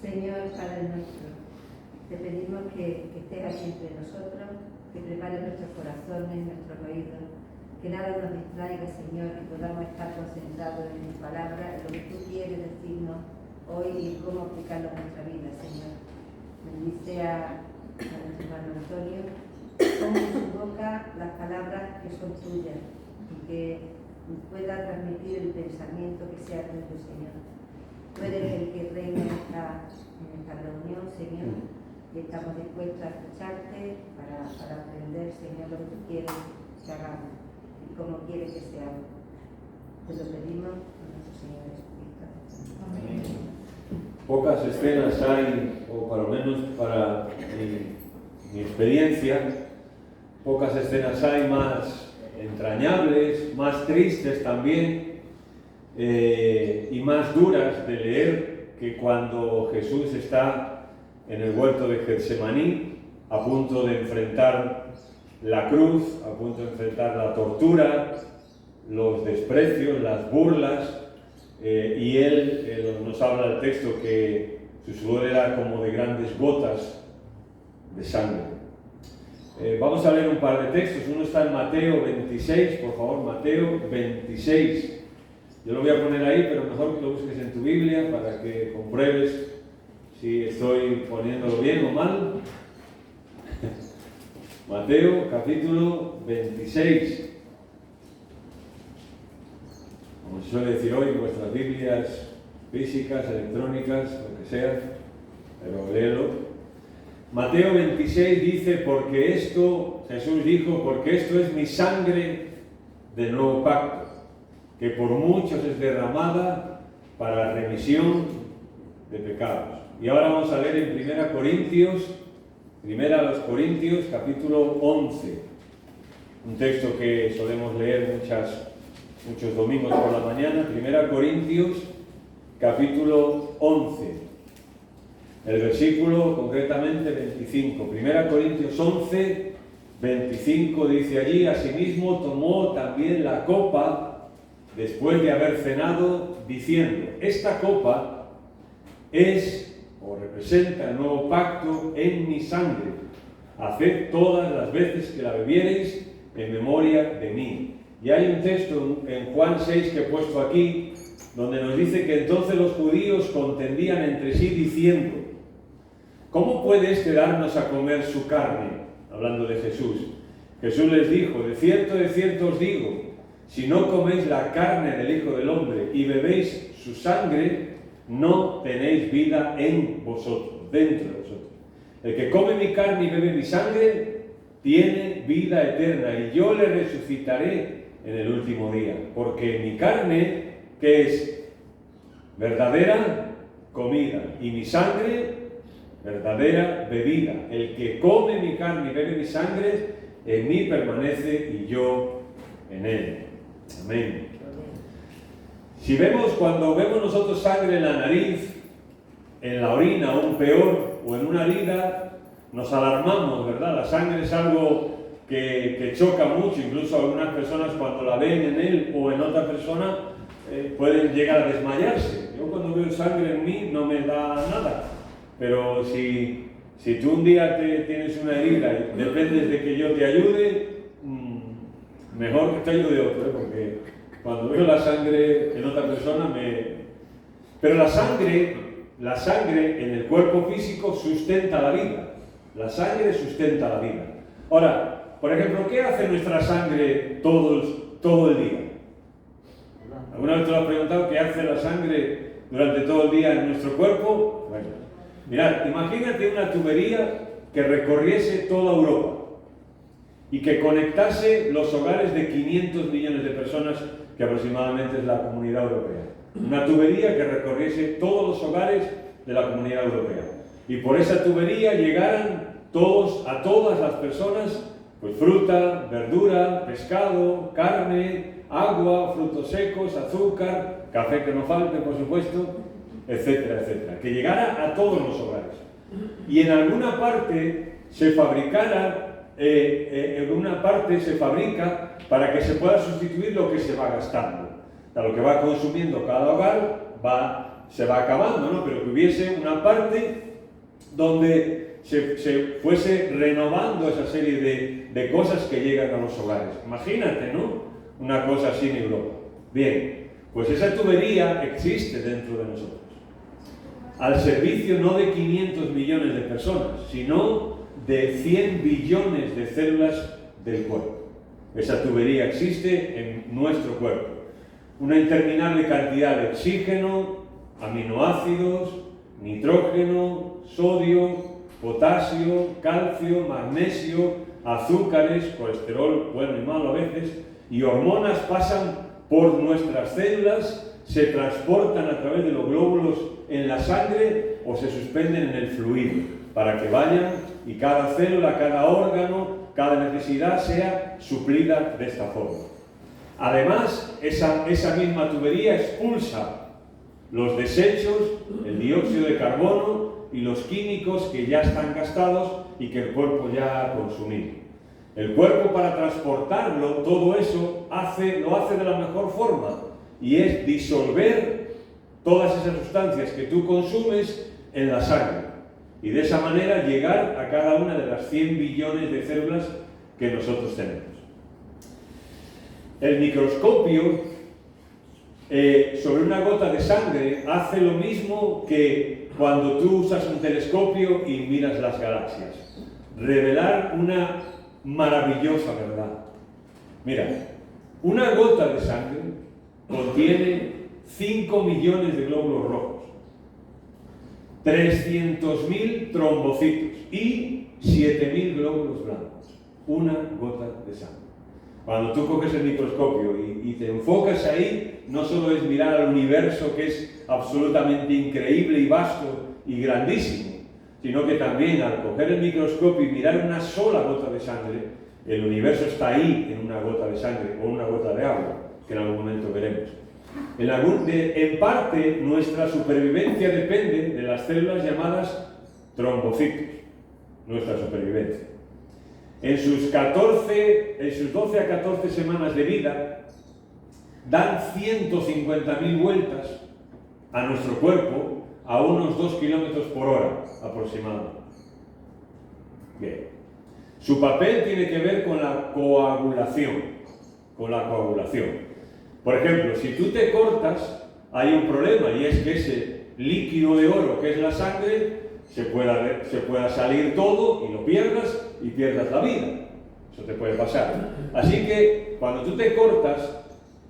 Señor Padre nuestro, te pedimos que estés aquí entre nosotros, que prepares nuestros corazones, nuestros oídos, que nada nos distraiga, Señor, que podamos estar concentrados en tu palabra, en lo que tú quieres decirnos hoy y cómo aplicarlo en nuestra vida, Señor. Bendice a nuestro hermano Antonio, ponga en su boca las palabras que son tuyas y que pueda transmitir el pensamiento que sea tuyo, Señor. Tú eres el que reina en esta reunión, Señor, y estamos dispuestos a escucharte para aprender, Señor, lo que tú quieres que hagamos y cómo quieres que seamos. Te lo pedimos por nuestro Señor Jesucristo. Amén. Pocas escenas hay, o por lo menos para mi experiencia, pocas escenas hay más entrañables, más tristes también, y más duras de leer que cuando Jesús está en el huerto de Getsemaní, a punto de enfrentar la cruz, a punto de enfrentar la tortura, los desprecios, las burlas, y él nos habla el texto que su sudor era como de grandes gotas de sangre. Vamos a leer un par de textos. Uno está en Mateo 26, por favor, Mateo 26. Yo lo voy a poner ahí, pero mejor que lo busques en tu Biblia para que compruebes si estoy poniéndolo bien o mal. Mateo capítulo 26. Como se suele decir hoy, vuestras Biblias físicas, electrónicas, lo que sea, pero léelo. Mateo 26 dice, porque esto, Jesús dijo, porque esto es mi sangre del nuevo pacto, que por muchos es derramada para la remisión de pecados. Y ahora vamos a leer en 1 Corintios, capítulo 11, un texto que solemos leer muchos domingos por la mañana. 1 Corintios, capítulo 11, el versículo concretamente 25. 1 Corintios 11, 25 dice allí, asimismo tomó también la copa después de haber cenado, diciendo, esta copa es o representa el nuevo pacto en mi sangre. Haced todas las veces que la bebiereis en memoria de mí. Y hay un texto en Juan 6 que he puesto aquí, donde nos dice que entonces los judíos contendían entre sí diciendo, ¿cómo puede éste darnos a comer su carne? Hablando de Jesús. Jesús les dijo, de cierto os digo, si no coméis la carne del Hijo del Hombre y bebéis su sangre, no tenéis vida en vosotros, dentro de vosotros. El que come mi carne y bebe mi sangre, tiene vida eterna, y yo le resucitaré en el último día. Porque mi carne, que es verdadera comida, y mi sangre, verdadera bebida. El que come mi carne y bebe mi sangre, en mí permanece y yo en él. Amén. Si cuando vemos nosotros sangre en la nariz, en la orina, aún peor, o en una herida, nos alarmamos, ¿verdad? La sangre es algo que choca mucho, incluso algunas personas cuando la ven en él o en otra persona pueden llegar a desmayarse. Yo cuando veo sangre en mí no me da nada, pero si tú un día tienes una herida y dependes de que yo te ayude, mejor que te ayude otro, porque cuando veo la sangre en otra persona Pero la sangre en el cuerpo físico sustenta la vida. La sangre sustenta la vida. Ahora, por ejemplo, ¿qué hace nuestra sangre todo el día? ¿Alguna vez te lo has preguntado qué hace la sangre durante todo el día en nuestro cuerpo? Bueno, mirad, imagínate una tubería que recorriese toda Europa y que conectase los hogares de 500 millones de personas, que aproximadamente es la Comunidad Europea. Una tubería que recorriese todos los hogares de la Comunidad Europea. Y por esa tubería llegaran a todas las personas, pues fruta, verdura, pescado, carne, agua, frutos secos, azúcar, café que no falte, por supuesto, etcétera, etcétera. Que llegara a todos los hogares. Y en alguna parte se fabrica para que se pueda sustituir lo que se va gastando. O sea, lo que va consumiendo cada hogar va se va acabando, ¿no? Pero que hubiese una parte donde se fuese renovando esa serie de cosas que llegan a los hogares. Imagínate, ¿no? Una cosa así en Europa. Bien, pues esa tubería existe dentro de nosotros, al servicio no de 500 millones de personas, sino de 100 billones de células del cuerpo. Esa tubería existe en nuestro cuerpo. Una interminable cantidad de oxígeno, aminoácidos, nitrógeno, sodio, potasio, calcio, magnesio, azúcares, colesterol bueno y malo a veces, y hormonas pasan por nuestras células, se transportan a través de los glóbulos en la sangre o se suspenden en el fluido para que vayan y cada célula, cada órgano, cada necesidad sea suplida de esta forma. Además, esa misma tubería expulsa los desechos, el dióxido de carbono y los químicos que ya están gastados y que el cuerpo ya ha consumido. El cuerpo, para transportarlo, todo eso lo hace de la mejor forma, y es disolver todas esas sustancias que tú consumes en la sangre, y de esa manera llegar a cada una de las 100 billones de células que nosotros tenemos. El microscopio sobre una gota de sangre hace lo mismo que cuando tú usas un telescopio y miras las galaxias. Revelar una maravillosa verdad. Mira, una gota de sangre contiene 5 millones de glóbulos rojos, 300.000 trombocitos y 7.000 glóbulos blancos. Una gota de sangre. Cuando tú coges el microscopio y te enfocas ahí, no solo es mirar al universo, que es absolutamente increíble y vasto y grandísimo, sino que también al coger el microscopio y mirar una sola gota de sangre, el universo está ahí en una gota de sangre o una gota de agua, que en algún momento veremos. En parte, nuestra supervivencia depende de las células llamadas trombocitos, nuestra supervivencia. En sus 12 a 14 semanas de vida, dan 150.000 vueltas a nuestro cuerpo a unos 2 kilómetros por hora aproximadamente. Bien. Su papel tiene que ver con la coagulación. Por ejemplo, si tú te cortas, hay un problema, y es que ese líquido de oro que es la sangre se pueda salir todo y lo pierdas y pierdas la vida. Eso te puede pasar. Así que cuando tú te cortas,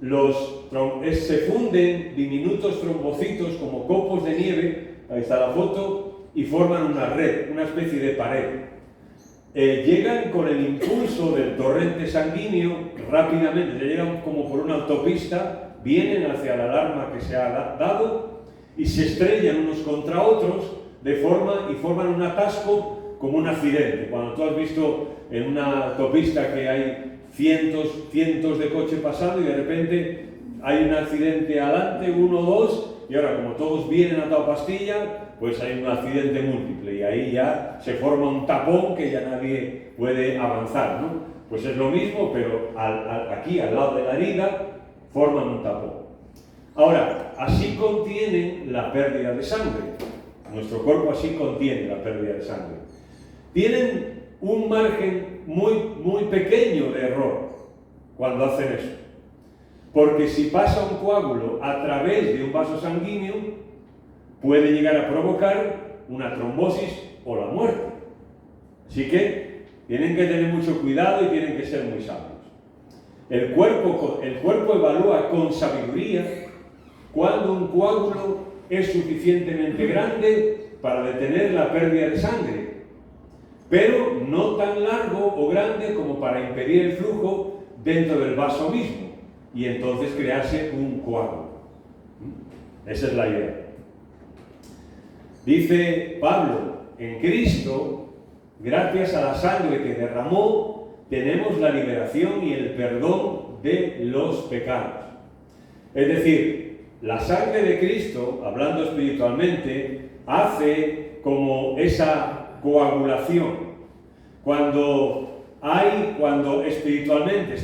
se funden diminutos trombocitos como copos de nieve, ahí está la foto, y forman una red, una especie de pared. Llegan con el impulso del torrente sanguíneo rápidamente, llegan como por una autopista, vienen hacia la alarma que se ha dado y se estrellan unos contra otros y forman un atasco como un accidente. Cuando tú has visto en una autopista que hay cientos de coches pasando y de repente hay un accidente adelante, 1 o 2, y ahora como todos vienen a toda pastilla, pues hay un accidente múltiple y ahí ya se forma un tapón que ya nadie puede avanzar, ¿no? Pues es lo mismo, pero aquí al lado de la herida forman un tapón. Ahora, así contienen la pérdida de sangre. Nuestro cuerpo así contiene la pérdida de sangre. Tienen un margen muy pequeño de error cuando hacen eso. Porque si pasa un coágulo a través de un vaso sanguíneo, puede llegar a provocar una trombosis o la muerte. Así que tienen que tener mucho cuidado y tienen que ser muy sabios. El cuerpo evalúa con sabiduría cuando un coágulo es suficientemente grande para detener la pérdida de sangre, pero no tan largo o grande como para impedir el flujo dentro del vaso mismo y entonces crearse un coágulo. Esa es la idea. Dice Pablo, en Cristo, gracias a la sangre que derramó, tenemos la liberación y el perdón de los pecados. Es decir, la sangre de Cristo, hablando espiritualmente, hace como esa coagulación. Cuando espiritualmente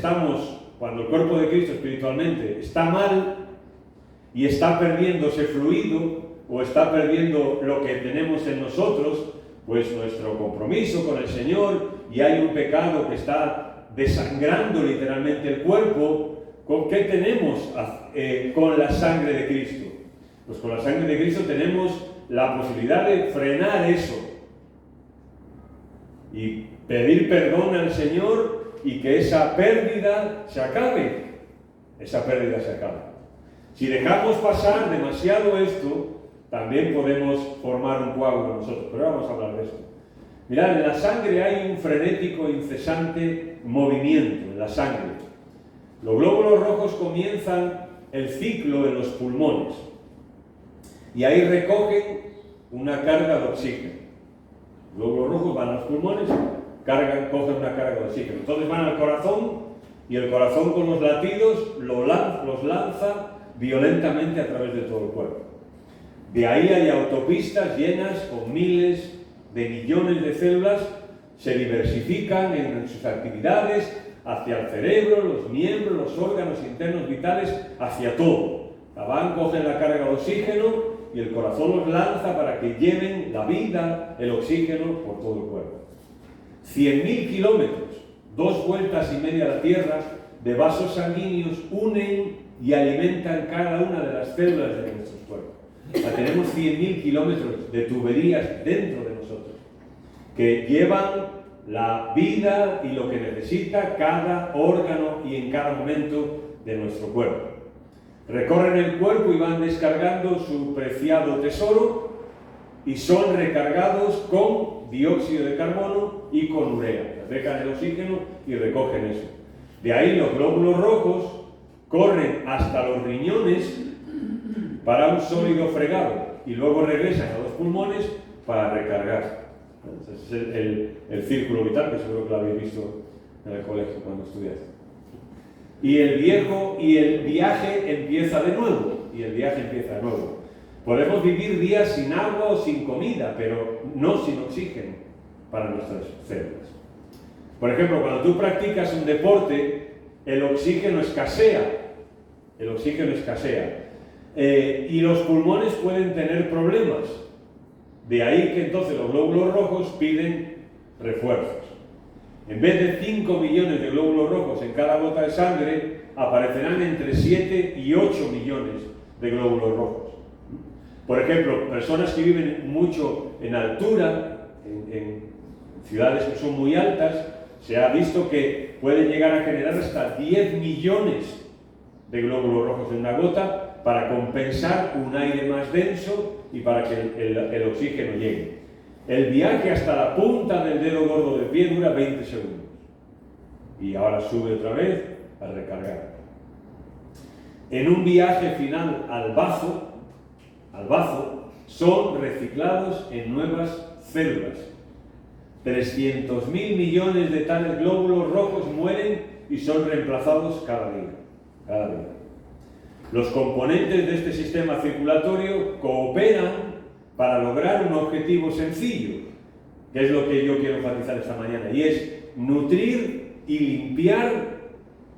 cuando el cuerpo de Cristo espiritualmente está mal y está perdiendo ese fluido, o está perdiendo lo que tenemos en nosotros, pues nuestro compromiso con el Señor, y hay un pecado que está desangrando literalmente el cuerpo, ¿con qué tenemos con la sangre de Cristo? Pues con la sangre de Cristo tenemos la posibilidad de frenar eso y pedir perdón al Señor y que esa pérdida se acabe. Esa pérdida se acabe. Si dejamos pasar demasiado esto, también podemos formar un coágulo nosotros, pero vamos a hablar de esto. Mirad, en la sangre hay un frenético, incesante movimiento en la sangre. Los glóbulos rojos comienzan el ciclo en los pulmones y ahí recogen una carga de oxígeno. Los glóbulos rojos van a los pulmones, cogen una carga de oxígeno. Entonces van al corazón y el corazón con los latidos los lanza violentamente a través de todo el cuerpo. De ahí hay autopistas llenas con miles de millones de células, se diversifican en sus actividades hacia el cerebro, los miembros, los órganos internos vitales, hacia todo. Cogen la carga de oxígeno y el corazón los lanza para que lleven la vida, el oxígeno por todo el cuerpo. 100.000 kilómetros, 2 vueltas y media a la Tierra, de vasos sanguíneos unen y alimentan cada una de las células de nuestros cuerpos. Tenemos 100.000 kilómetros de tuberías dentro de nosotros que llevan la vida y lo que necesita cada órgano y en cada momento de nuestro cuerpo. Recorren el cuerpo y van descargando su preciado tesoro y son recargados con dióxido de carbono y con urea. Dejan el oxígeno y recogen eso. De ahí los glóbulos rojos corren hasta los riñones para un sólido fregado y luego regresan a los pulmones para recargar. Ese es el círculo vital, que seguro que lo habéis visto en el colegio cuando estudiaste. Y el viaje empieza de nuevo. Podemos vivir días sin agua o sin comida, pero no sin oxígeno para nuestras células. Por ejemplo, cuando tú practicas un deporte, el oxígeno escasea. Y los pulmones pueden tener problemas. De ahí que entonces los glóbulos rojos piden refuerzos. En vez de 5 millones de glóbulos rojos en cada gota de sangre, aparecerán entre 7 y 8 millones de glóbulos rojos. Por ejemplo, personas que viven mucho en altura, en ciudades que son muy altas, se ha visto que pueden llegar a generar hasta 10 millones de glóbulos rojos en una gota para compensar un aire más denso y para que el oxígeno llegue. El viaje hasta la punta del dedo gordo del pie dura 20 segundos. Y ahora sube otra vez a recargar. En un viaje final al bazo, son reciclados en nuevas células. 300.000 millones de tales glóbulos rojos mueren y son reemplazados cada día. Los componentes de este sistema circulatorio cooperan para lograr un objetivo sencillo, que es lo que yo quiero enfatizar esta mañana, y es nutrir y limpiar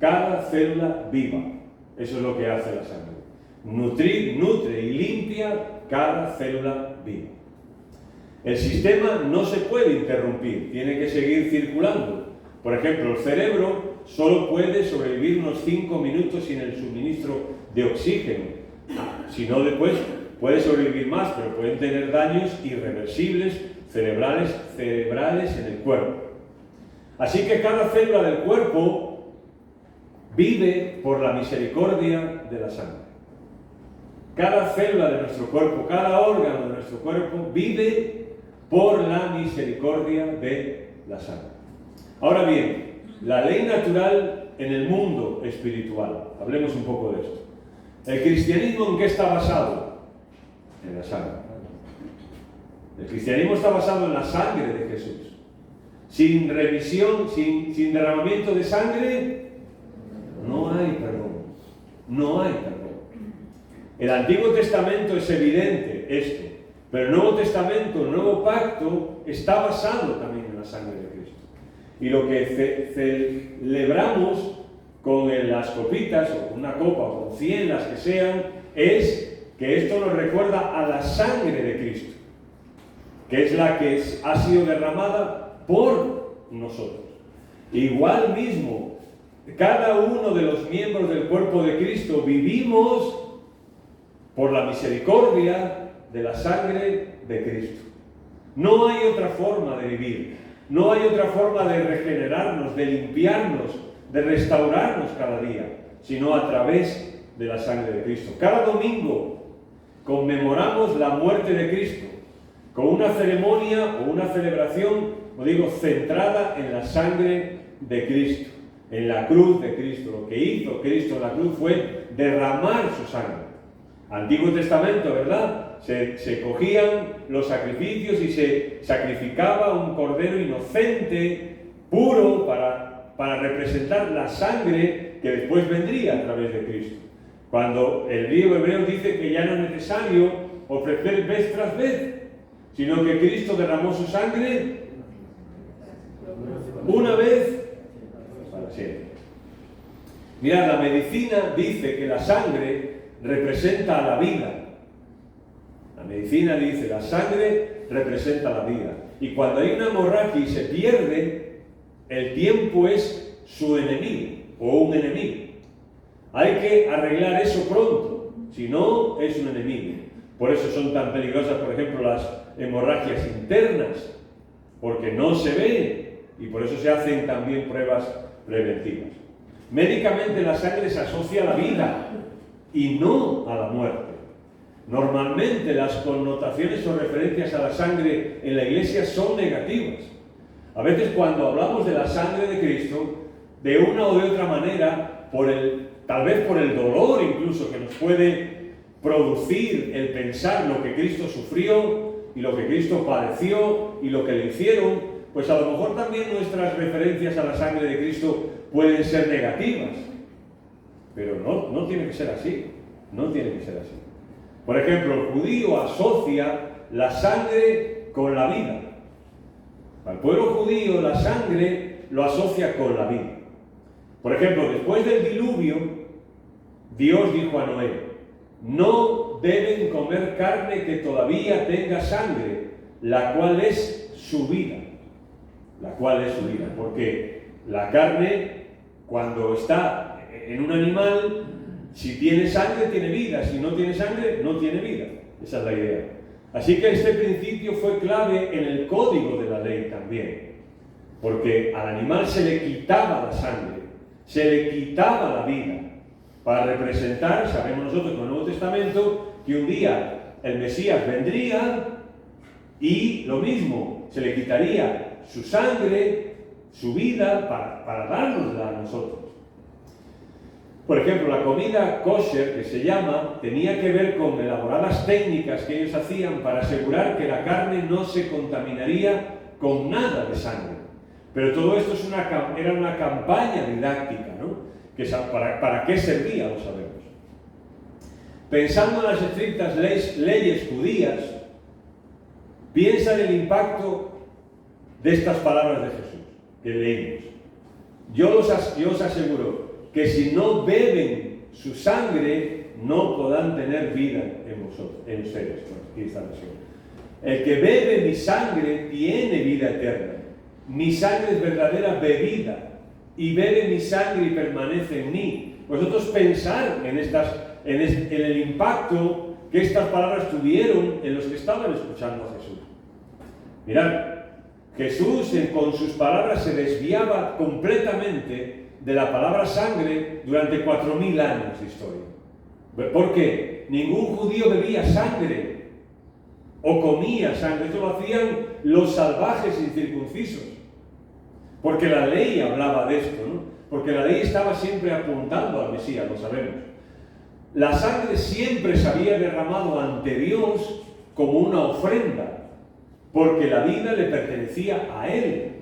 cada célula viva. Eso es lo que hace la sangre. Nutre y limpia cada célula viva. El sistema no se puede interrumpir, tiene que seguir circulando. Por ejemplo, el cerebro solo puede sobrevivir unos 5 minutos sin el suministro de oxígeno. Si no, después puede sobrevivir más, pero pueden tener daños irreversibles cerebrales en el cuerpo. Así que cada célula del cuerpo vive por la misericordia de la sangre. Cada célula de nuestro cuerpo, cada órgano de nuestro cuerpo vive por la misericordia de la sangre. Ahora bien, la ley natural en el mundo espiritual. Hablemos un poco de esto. ¿El cristianismo en qué está basado? En la sangre. El cristianismo está basado en la sangre de Jesús. Sin remisión, sin derramamiento de sangre, no hay perdón. No hay perdón. El Antiguo Testamento es evidente esto, pero el Nuevo Testamento, el Nuevo Pacto, está basado también en la sangre de Cristo. Y lo que celebramos con las copitas, o una copa, o con 100, las que sean, es que esto nos recuerda a la sangre de Cristo, que es la que ha sido derramada por nosotros. Igual mismo, cada uno de los miembros del cuerpo de Cristo vivimos por la misericordia de la sangre de Cristo. No hay otra forma de vivir, no hay otra forma de regenerarnos, de limpiarnos, de restaurarnos cada día, sino a través de la sangre de Cristo. Cada domingo conmemoramos la muerte de Cristo con una ceremonia o una celebración, como digo, centrada en la sangre de Cristo, en la cruz de Cristo. Lo que hizo Cristo en la cruz fue derramar su sangre. Antiguo Testamento, ¿verdad? Se cogían los sacrificios y se sacrificaba un cordero inocente, puro, para representar la sangre que después vendría a través de Cristo. Cuando el griego hebreo dice que ya no es necesario ofrecer vez tras vez, sino que Cristo derramó su sangre una vez para siempre. Mirad, la medicina dice que la sangre representa a la vida. La medicina dice, la sangre representa la vida. Y cuando hay una hemorragia y se pierde, el tiempo es su enemigo o un enemigo. Hay que arreglar eso pronto, si no es un enemigo. Por eso son tan peligrosas, por ejemplo, las hemorragias internas, porque no se ven y por eso se hacen también pruebas preventivas. Médicamente la sangre se asocia a la vida y no a la muerte. Normalmente las connotaciones o referencias a la sangre en la Iglesia son negativas. A veces cuando hablamos de la sangre de Cristo, de una o de otra manera, tal vez por el dolor incluso que nos puede producir el pensar lo que Cristo sufrió y lo que Cristo padeció y lo que le hicieron, pues a lo mejor también nuestras referencias a la sangre de Cristo pueden ser negativas. Pero no tiene que ser así. No tiene que ser así. Por ejemplo, el judío asocia la sangre con la vida. Al pueblo judío la sangre lo asocia con la vida. Por ejemplo, después del diluvio, Dios dijo a Noé: no deben comer carne que todavía tenga sangre, la cual es su vida. La cual es su vida. Porque la carne, cuando está en un animal, si tiene sangre, tiene vida. Si no tiene sangre, no tiene vida. Esa es la idea. Así que este principio fue clave en el código de la ley también. Porque al animal se le quitaba la sangre, se le quitaba la vida, para representar, sabemos nosotros con el Nuevo Testamento, que un día el Mesías vendría y lo mismo, se le quitaría su sangre, su vida, para dárnosla a nosotros. Por ejemplo, la comida kosher, que se llama, tenía que ver con elaboradas técnicas que ellos hacían para asegurar que la carne no se contaminaría con nada de sangre. Pero todo esto era una campaña didáctica, ¿no? ¿Para qué servía? Lo sabemos. Pensando en las estrictas leyes judías, piensa en el impacto de estas palabras de Jesús que leímos. Yo os aseguro que si no beben su sangre, no podrán tener vida en ustedes. Aquí está la versión. El que bebe mi sangre tiene vida eterna. Mi sangre es verdadera bebida, y bebe mi sangre y permanece en mí. Vosotros pensar en el impacto que estas palabras tuvieron en los que estaban escuchando a Jesús. Mirad, Jesús con sus palabras se desviaba completamente de la palabra sangre durante 4.000 años de historia. ¿Por qué? Ningún judío bebía sangre o comía sangre. Esto lo hacían los salvajes incircuncisos. Porque la ley hablaba de esto, ¿no? Porque la ley estaba siempre apuntando al Mesías, lo sabemos. La sangre siempre se había derramado ante Dios como una ofrenda, porque la vida le pertenecía a Él.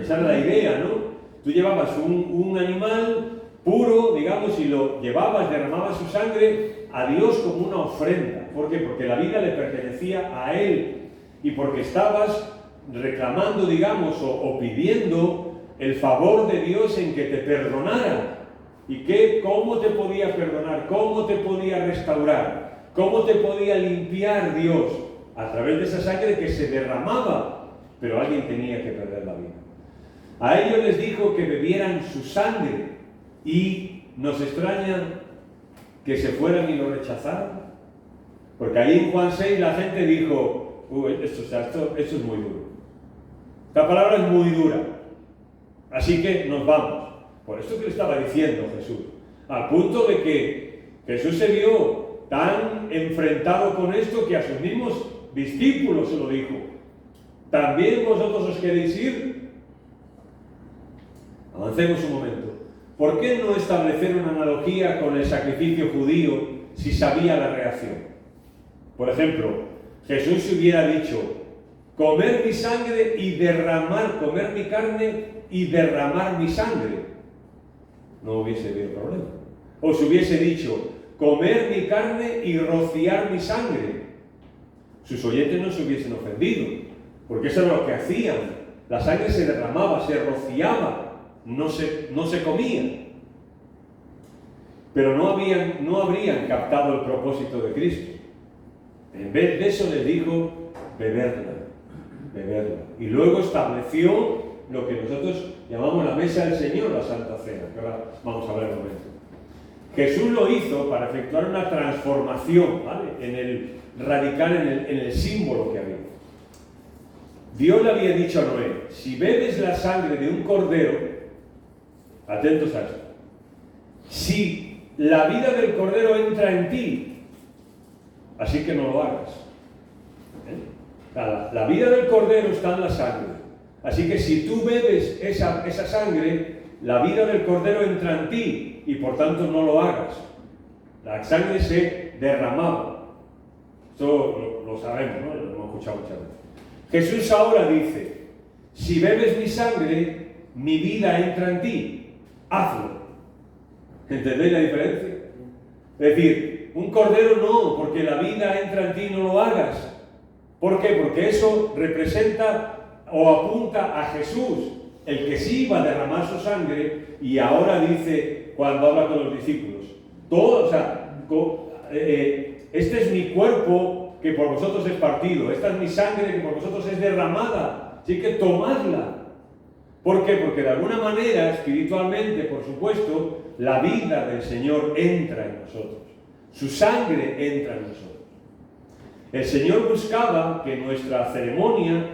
Esa era la idea, ¿no? Tú llevabas un animal puro, digamos, y lo llevabas, derramabas su sangre a Dios como una ofrenda. ¿Por qué? Porque la vida le pertenecía a Él y porque estabas reclamando, digamos, o pidiendo el favor de Dios en que te perdonara. ¿Y cómo te podía perdonar? ¿Cómo te podía restaurar? ¿Cómo te podía limpiar Dios? A través de esa sangre que se derramaba, pero alguien tenía que perder la vida. A ellos les dijo que bebieran su sangre y nos extraña que se fueran y lo rechazaran. Porque ahí en Juan 6 la gente dijo, esto es muy duro. Esta palabra es muy dura. Así que nos vamos. Por esto que le estaba diciendo Jesús. Al punto de que Jesús se vio tan enfrentado con esto que a sus mismos discípulos se lo dijo. ¿También vosotros os queréis ir? Avancemos un momento. ¿Por qué no establecer una analogía con el sacrificio judío si sabía la reacción? Por ejemplo, Jesús se hubiera dicho, comer mi sangre y derramar, comer mi carne y derramar mi sangre. No hubiese habido problema. O se hubiese dicho, comer mi carne y rociar mi sangre. Sus oyentes no se hubiesen ofendido, porque eso era lo que hacían. La sangre se derramaba, se rociaba, no se comía. Pero no habrían captado el propósito de Cristo. En vez de eso les dijo, beberla. Y luego estableció lo que nosotros llamamos la mesa del Señor, la Santa Cena, que ahora vamos a hablar un momento. Jesús lo hizo para efectuar una transformación, ¿vale? Radical en el símbolo que había. Dios le había dicho a Noé, si bebes la sangre de un cordero, atentos a esto, si la vida del cordero entra en ti, así que no lo hagas. La vida del cordero está en la sangre. Así que si tú bebes esa sangre, la vida del cordero entra en ti y por tanto no lo hagas. La sangre se derramaba. Eso lo sabemos, ¿no? Lo hemos escuchado muchas veces. Jesús ahora dice, si bebes mi sangre, mi vida entra en ti. Hazlo. ¿Entendéis la diferencia? Es decir, un cordero no, porque la vida entra en ti, no lo hagas. ¿Por qué? Porque eso representa o apunta a Jesús, el que sí iba a derramar su sangre, y ahora dice, cuando habla con los discípulos, este es mi cuerpo que por vosotros es partido, esta es mi sangre que por vosotros es derramada, así que tomadla. ¿Por qué? Porque de alguna manera, espiritualmente, por supuesto, la vida del Señor entra en nosotros, su sangre entra en nosotros. El Señor buscaba que nuestra ceremonia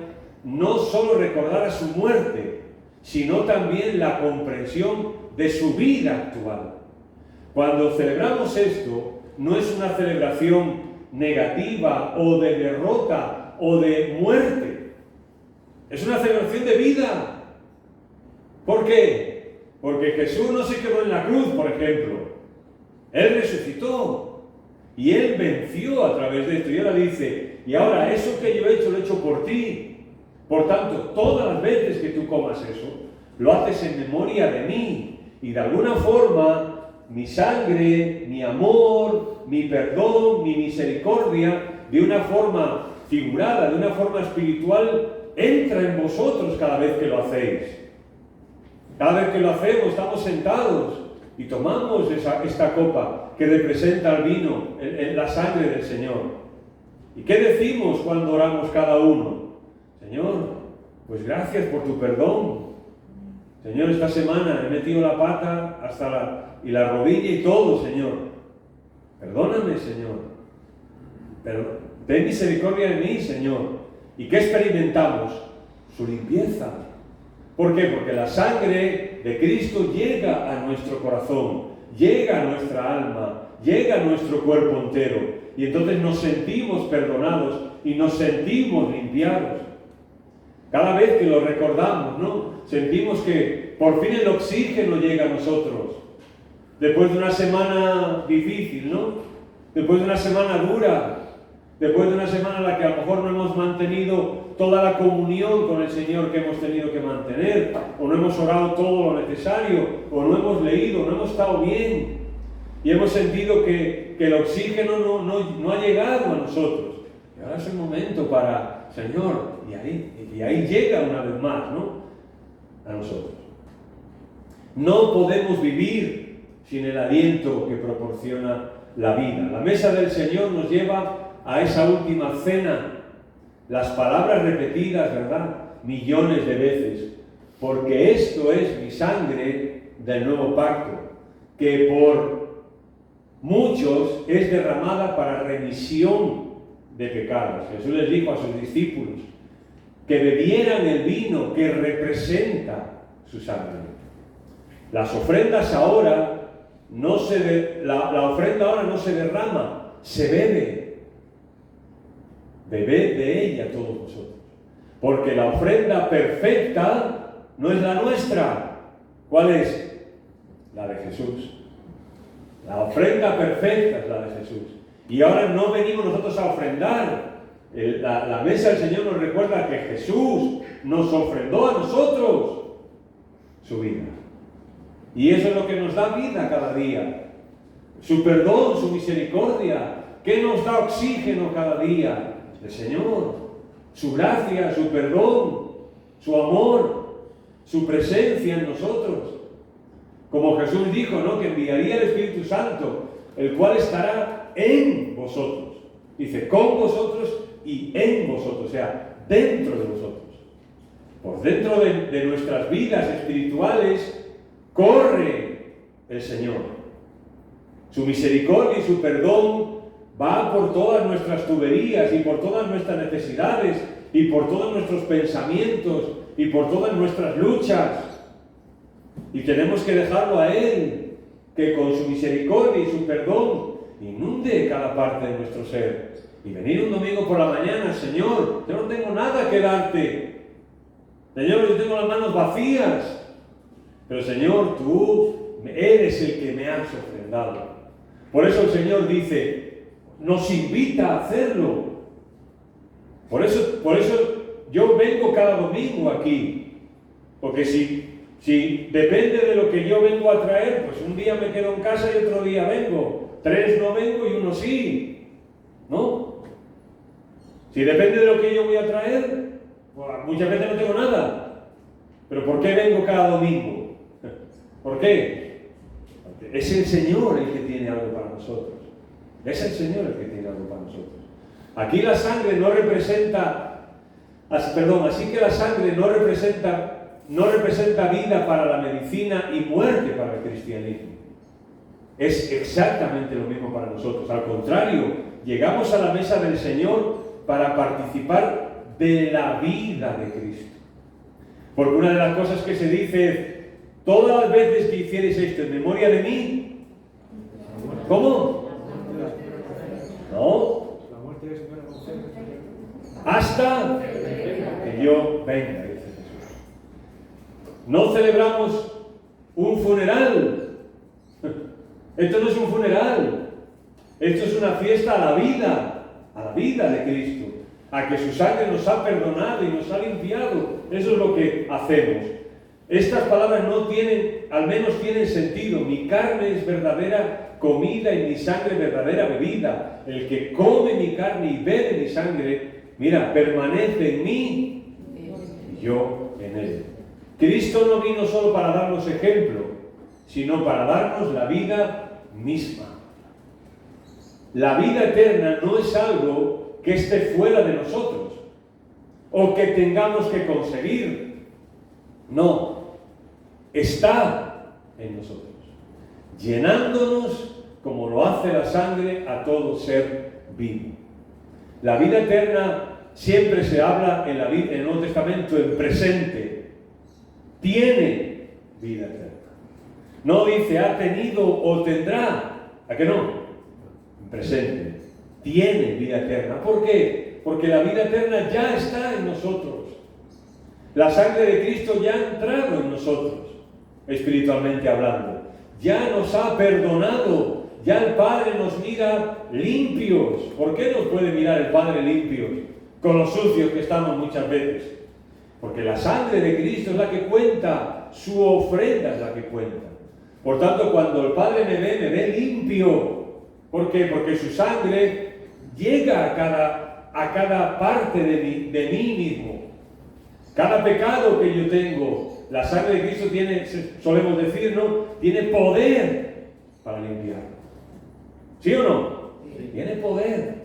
no solo recordara su muerte, sino también la comprensión de su vida actual. Cuando celebramos esto, no es una celebración negativa o de derrota o de muerte. Es una celebración de vida. ¿Por qué? Porque Jesús no se quedó en la cruz, por ejemplo. Él resucitó. Y Él venció a través de esto. Y ahora dice, y ahora eso que yo he hecho, lo he hecho por ti. Por tanto, todas las veces que tú comas eso, lo haces en memoria de mí. Y de alguna forma, mi sangre, mi amor, mi perdón, mi misericordia, de una forma figurada, de una forma espiritual, entra en vosotros cada vez que lo hacéis. Cada vez que lo hacemos, estamos sentados y tomamos esta copa que representa el vino, la sangre del Señor. ¿Y qué decimos cuando oramos cada uno? Señor, pues gracias por tu perdón. Señor, esta semana he metido la pata hasta la rodilla y todo, Señor. Perdóname, Señor. Pero ten misericordia de mí, Señor. ¿Y qué experimentamos? Su limpieza. ¿Por qué? Porque la sangre de Cristo llega a nuestro corazón, llega a nuestra alma, llega a nuestro cuerpo entero. Y entonces nos sentimos perdonados y nos sentimos limpiados. Cada vez que lo recordamos, ¿no? Sentimos que por fin el oxígeno llega a nosotros. Después de una semana difícil, ¿no? Después de una semana dura. Después de una semana en la que a lo mejor no hemos mantenido toda la comunión con el Señor que hemos tenido que mantener, o no hemos orado todo lo necesario, o no hemos leído, no hemos estado bien, y hemos sentido que el oxígeno no ha llegado a nosotros. Y ahora es el momento para, Señor, y ahí llega una vez más, ¿no? A nosotros. No podemos vivir sin el aliento que proporciona la vida. La mesa del Señor nos lleva a esa última cena. Las palabras repetidas, ¿verdad? Millones de veces. Porque esto es mi sangre del nuevo pacto, que por muchos es derramada para remisión de pecados. Jesús les dijo a sus discípulos que bebieran el vino que representa su sangre. Las ofrendas ahora la ofrenda ahora no se derrama, se bebe. Bebed de ella todos vosotros. Porque la ofrenda perfecta no es la nuestra. ¿Cuál es? La de Jesús. La ofrenda perfecta es la de Jesús. Y ahora no venimos nosotros a ofrendar. La mesa del Señor nos recuerda que Jesús nos ofrendó a nosotros su vida. Y eso es lo que nos da vida cada día. Su perdón, su misericordia. ¿Qué nos da oxígeno cada día? El Señor. Su gracia, su perdón, su amor, su presencia en nosotros. Como Jesús dijo, ¿no? Que enviaría el Espíritu Santo, el cual estará en vosotros. Dice, con vosotros y en vosotros, o sea, dentro de vosotros. Por dentro de nuestras vidas espirituales corre el Señor. Su misericordia y su perdón va por todas nuestras tuberías y por todas nuestras necesidades y por todos nuestros pensamientos y por todas nuestras luchas. Y tenemos que dejarlo a Él, que con su misericordia y su perdón inunde cada parte de nuestro ser. Y venir un domingo por la mañana, Señor, yo no tengo nada que darte. Señor, yo tengo las manos vacías. Pero Señor, tú eres el que me has ofrendado. Por eso el Señor dice, nos invita a hacerlo. Por eso yo vengo cada domingo aquí. Porque si depende de lo que yo vengo a traer, pues un día me quedo en casa y otro día vengo. 3 no vengo y 1 sí. ¿No? Si depende de lo que yo voy a traer, pues muchas veces no tengo nada. Pero ¿por qué vengo cada domingo? ¿Por qué? Porque es el Señor el que tiene algo para nosotros. Es el Señor el que tiene algo para nosotros. Aquí la sangre no representa, así que la sangre no representa vida para la medicina y muerte para el cristianismo. Es exactamente lo mismo para nosotros. Al contrario, llegamos a la mesa del Señor para participar de la vida de Cristo. Porque una de las cosas que se dice es, todas las veces que hicierais esto en memoria de mí, ¿cómo? No. Hasta que yo venga, dice Jesús. No celebramos un funeral. Esto no es un funeral. Esto es una fiesta a la vida de Cristo. A que su sangre nos ha perdonado y nos ha limpiado. Eso es lo que hacemos. Estas palabras al menos tienen sentido. Mi carne es verdadera comida y mi sangre verdadera bebida. El que come mi carne y bebe mi sangre, mira, permanece en mí y yo en él. Cristo no vino solo para darnos ejemplo, sino para darnos la vida misma. La vida eterna no es algo que esté fuera de nosotros o que tengamos que conseguir. No, está en nosotros, llenándonos como lo hace la sangre a todo ser vivo. La vida eterna siempre se habla en el Nuevo Testamento en presente. Tiene vida eterna. No dice ha tenido o tendrá. ¿A qué no? En presente. Tiene vida eterna. ¿Por qué? Porque la vida eterna ya está en nosotros. La sangre de Cristo ya ha entrado en nosotros, espiritualmente hablando. Ya nos ha perdonado. Ya el Padre nos mira limpios. ¿Por qué nos puede mirar el Padre limpios? Con los sucios que estamos muchas veces. Porque la sangre de Cristo es la que cuenta. Su ofrenda es la que cuenta. Por tanto, cuando el Padre me ve limpio. ¿Por qué? Porque su sangre llega a cada parte de mí mismo. Cada pecado que yo tengo, la sangre de Cristo tiene, solemos decir, ¿no? Tiene poder para limpiarlo. ¿Sí o no? Tiene poder.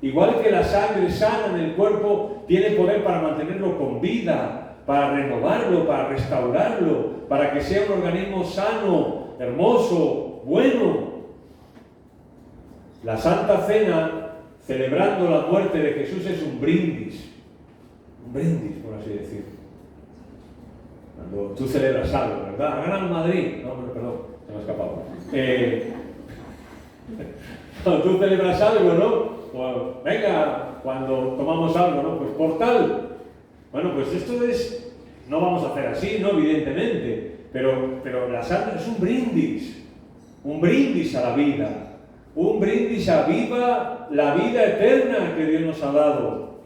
Igual que la sangre sana en el cuerpo, tiene poder para mantenerlo con vida, para renovarlo, para restaurarlo, para que sea un organismo sano, hermoso, bueno. La Santa Cena, celebrando la muerte de Jesús, es un brindis, por así decirlo. Cuando tú celebras algo, ¿verdad? Ha ganado Madrid. No, perdón, se me ha escapado. Cuando tú celebras algo, ¿no? Pues, venga, cuando tomamos algo, ¿no? Pues por tal. Bueno, pues esto es, no vamos a hacer así, ¿no? Evidentemente, pero la sangre es un brindis a la vida, un brindis a viva la vida eterna que Dios nos ha dado.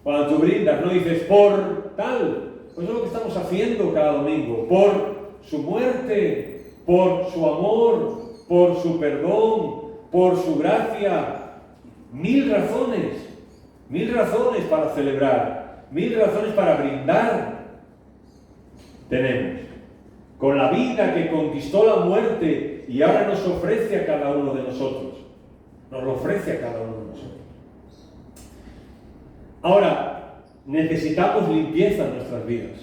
Cuando tú brindas, no dices por tal, pues es lo que estamos haciendo cada domingo, por su muerte, por su amor, por su perdón, por su gracia. 1000 razones para celebrar, 1000 razones para brindar tenemos. Con la vida que conquistó la muerte y ahora nos ofrece a cada uno de nosotros. Nos lo ofrece a cada uno de nosotros. Ahora, necesitamos limpieza en nuestras vidas.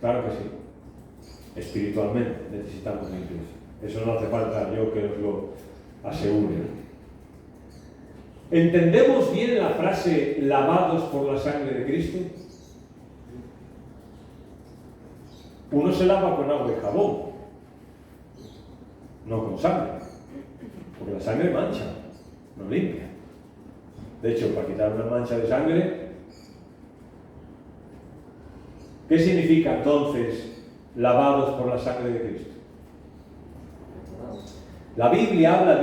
Claro que sí. Espiritualmente necesitamos limpieza. Eso no hace falta yo que os lo asegure. ¿Entendemos bien la frase lavados por la sangre de Cristo? Uno se lava con agua y jabón, no con sangre, porque la sangre mancha, no limpia. De hecho, para quitar una mancha de sangre, ¿qué significa entonces lavados por la sangre de Cristo? La Biblia habla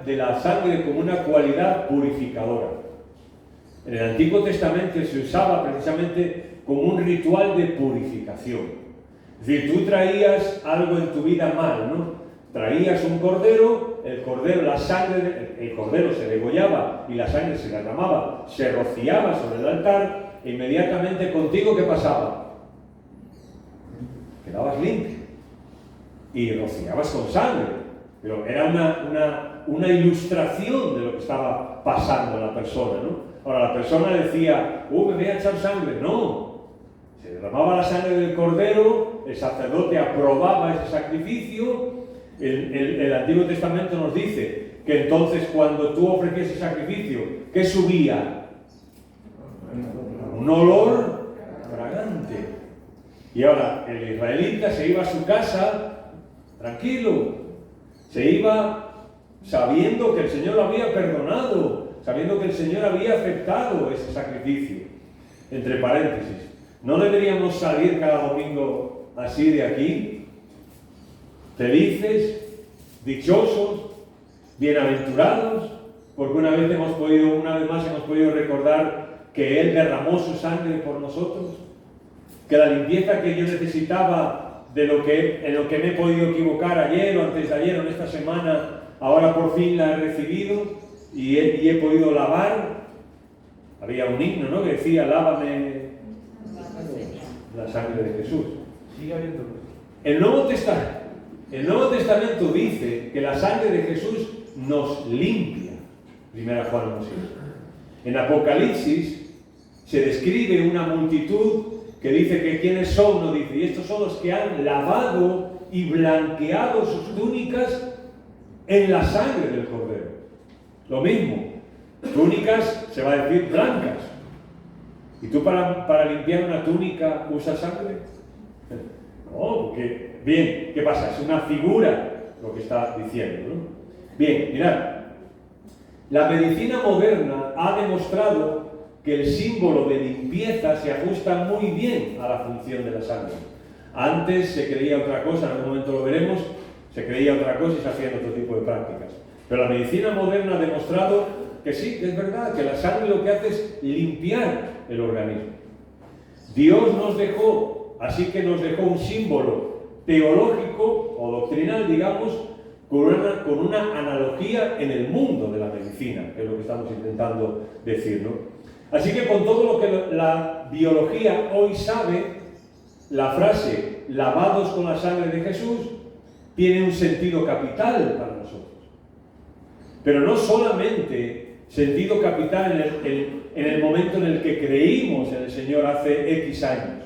de la sangre como una cualidad purificadora. En el Antiguo Testamento se usaba precisamente como un ritual de purificación. Es decir, tú traías algo en tu vida mal, ¿no? Traías un cordero, el cordero se degollaba y la sangre se derramaba, se rociaba sobre el altar, e inmediatamente contigo, ¿qué pasaba? Quedabas limpio y rociabas con sangre. Pero era una ilustración de lo que estaba pasando en la persona, ¿no? Ahora, la persona decía, me voy a echar sangre. No. Se derramaba la sangre del cordero, el sacerdote aprobaba ese sacrificio. El Antiguo Testamento nos dice que entonces cuando tú ofrecías ese sacrificio, ¿qué subía? Un olor fragante. Y ahora, el israelita se iba a su casa tranquilo. Se iba sabiendo que el Señor lo había perdonado, sabiendo que el Señor había aceptado ese sacrificio. Entre paréntesis, ¿no deberíamos salir cada domingo así de aquí? Felices, dichosos, bienaventurados, porque una vez más hemos podido recordar que Él derramó su sangre por nosotros, que la limpieza que yo necesitaba en lo que me he podido equivocar ayer o antes de ayer o en esta semana, ahora por fin la he recibido y he podido lavar. Había un himno, ¿no?, que decía, lávame la sangre de Jesús. Sigue habiendo. El Nuevo Testamento dice que la sangre de Jesús nos limpia. 1 Juan 1:6. En Apocalipsis se describe una multitud que dice que quiénes son, nos dice, y estos son los que han lavado y blanqueado sus túnicas en la sangre del Cordero. Lo mismo, túnicas se va a decir blancas. ¿Y tú para limpiar una túnica usas sangre? No, porque, bien, ¿qué pasa? Es una figura lo que está diciendo, ¿no? Bien, mirad, la medicina moderna ha demostrado que el símbolo de limpieza se ajusta muy bien a la función de la sangre. Antes se creía otra cosa, en algún momento lo veremos, se creía otra cosa y se hacían otro tipo de prácticas. Pero la medicina moderna ha demostrado que sí, que es verdad, que la sangre lo que hace es limpiar el organismo. Dios nos dejó, así que nos dejó un símbolo teológico o doctrinal, digamos, con una analogía en el mundo de la medicina, que es lo que estamos intentando decir, ¿no? Así que con todo lo que la biología hoy sabe, la frase lavados con la sangre de Jesús tiene un sentido capital para nosotros. Pero no solamente sentido capital en el momento en el que creímos en el Señor hace X años,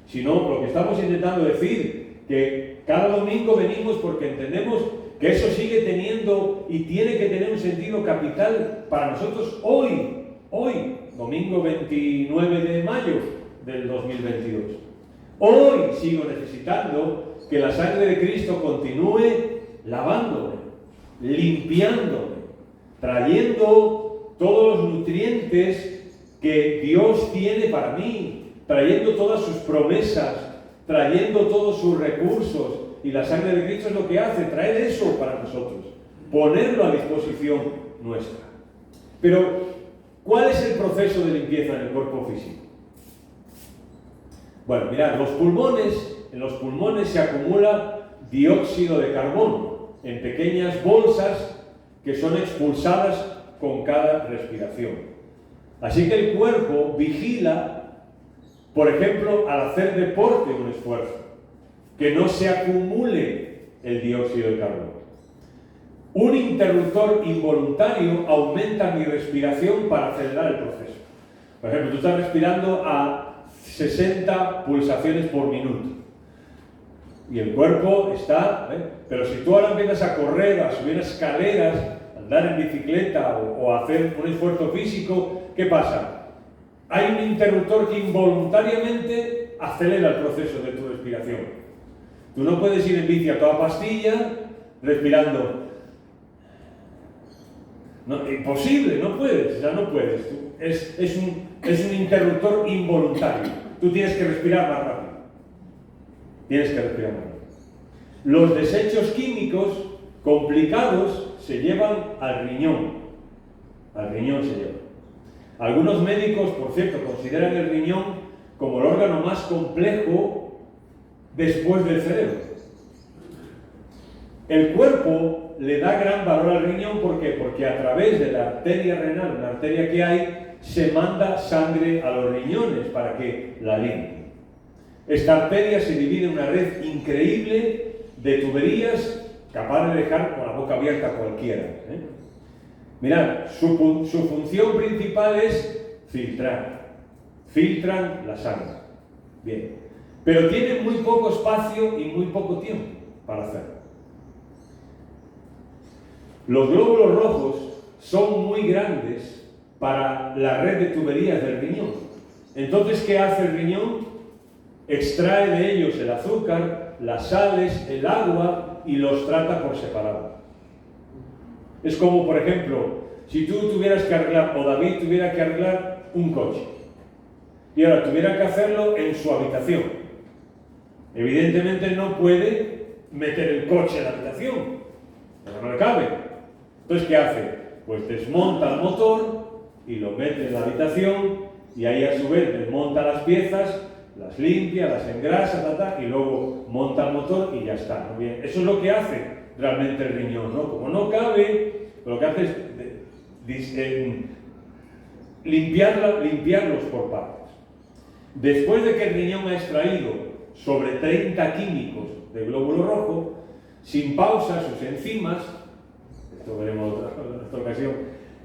sino lo que estamos intentando decir, que cada domingo venimos porque entendemos que eso sigue teniendo y tiene que tener un sentido capital para nosotros hoy, domingo 29 de mayo del 2022. Hoy sigo necesitando que la sangre de Cristo continúe lavándome, limpiándome, trayendo todos los nutrientes que Dios tiene para mí, trayendo todas sus promesas, trayendo todos sus recursos. Y la sangre de Cristo es lo que hace, traer eso para nosotros, ponerlo a disposición nuestra. Pero, ¿cuál es el proceso de limpieza en el cuerpo físico? Bueno, mirad, en los pulmones se acumula dióxido de carbono en pequeñas bolsas que son expulsadas con cada respiración. Así que el cuerpo vigila, por ejemplo, al hacer deporte un esfuerzo, que no se acumule el dióxido de carbono. Un interruptor involuntario aumenta mi respiración para acelerar el proceso. Por ejemplo, tú estás respirando a 60 pulsaciones por minuto. Y el cuerpo está... Pero si tú ahora empiezas a correr, a subir escaleras, a andar en bicicleta o a hacer un esfuerzo físico, ¿qué pasa? Hay un interruptor que involuntariamente acelera el proceso de tu respiración. Tú no puedes ir en bici a toda pastilla respirando. No, imposible, no puedes, ya no puedes. Es un interruptor involuntario. Tú tienes que respirar más rápido. Tienes que respirar más rápido. Los desechos químicos complicados se llevan al riñón. Al riñón se llevan. Algunos médicos, por cierto, consideran el riñón como el órgano más complejo después del cerebro. El cuerpo le da gran valor al riñón, ¿por qué? Porque a través de la arteria renal, una arteria que hay, se manda sangre a los riñones para que la limpien. Esta arteria se divide en una red increíble de tuberías capaz de dejar con la boca abierta a cualquiera. Mirad, su función principal es filtrar. Filtran la sangre. Bien. Pero tienen muy poco espacio y muy poco tiempo para hacerlo. Los glóbulos rojos son muy grandes para la red de tuberías del riñón. Entonces, ¿qué hace el riñón? Extrae de ellos el azúcar, las sales, el agua y los trata por separado. Es como, por ejemplo, si tú tuvieras que arreglar, o David tuviera que arreglar un coche, y ahora tuviera que hacerlo en su habitación. Evidentemente no puede meter el coche en la habitación, no le cabe. Entonces, ¿qué hace? Pues desmonta el motor y lo mete en la habitación y ahí a su vez desmonta las piezas, las limpia, las engrasa, y luego monta el motor y ya está, ¿no? Bien, eso es lo que hace realmente el riñón, ¿no? Como no cabe, lo que hace es limpiarlos por partes. Después de que el riñón ha extraído sobre 30 químicos de glóbulo rojo, sin pausa sus enzimas, esto veremos en otra ocasión,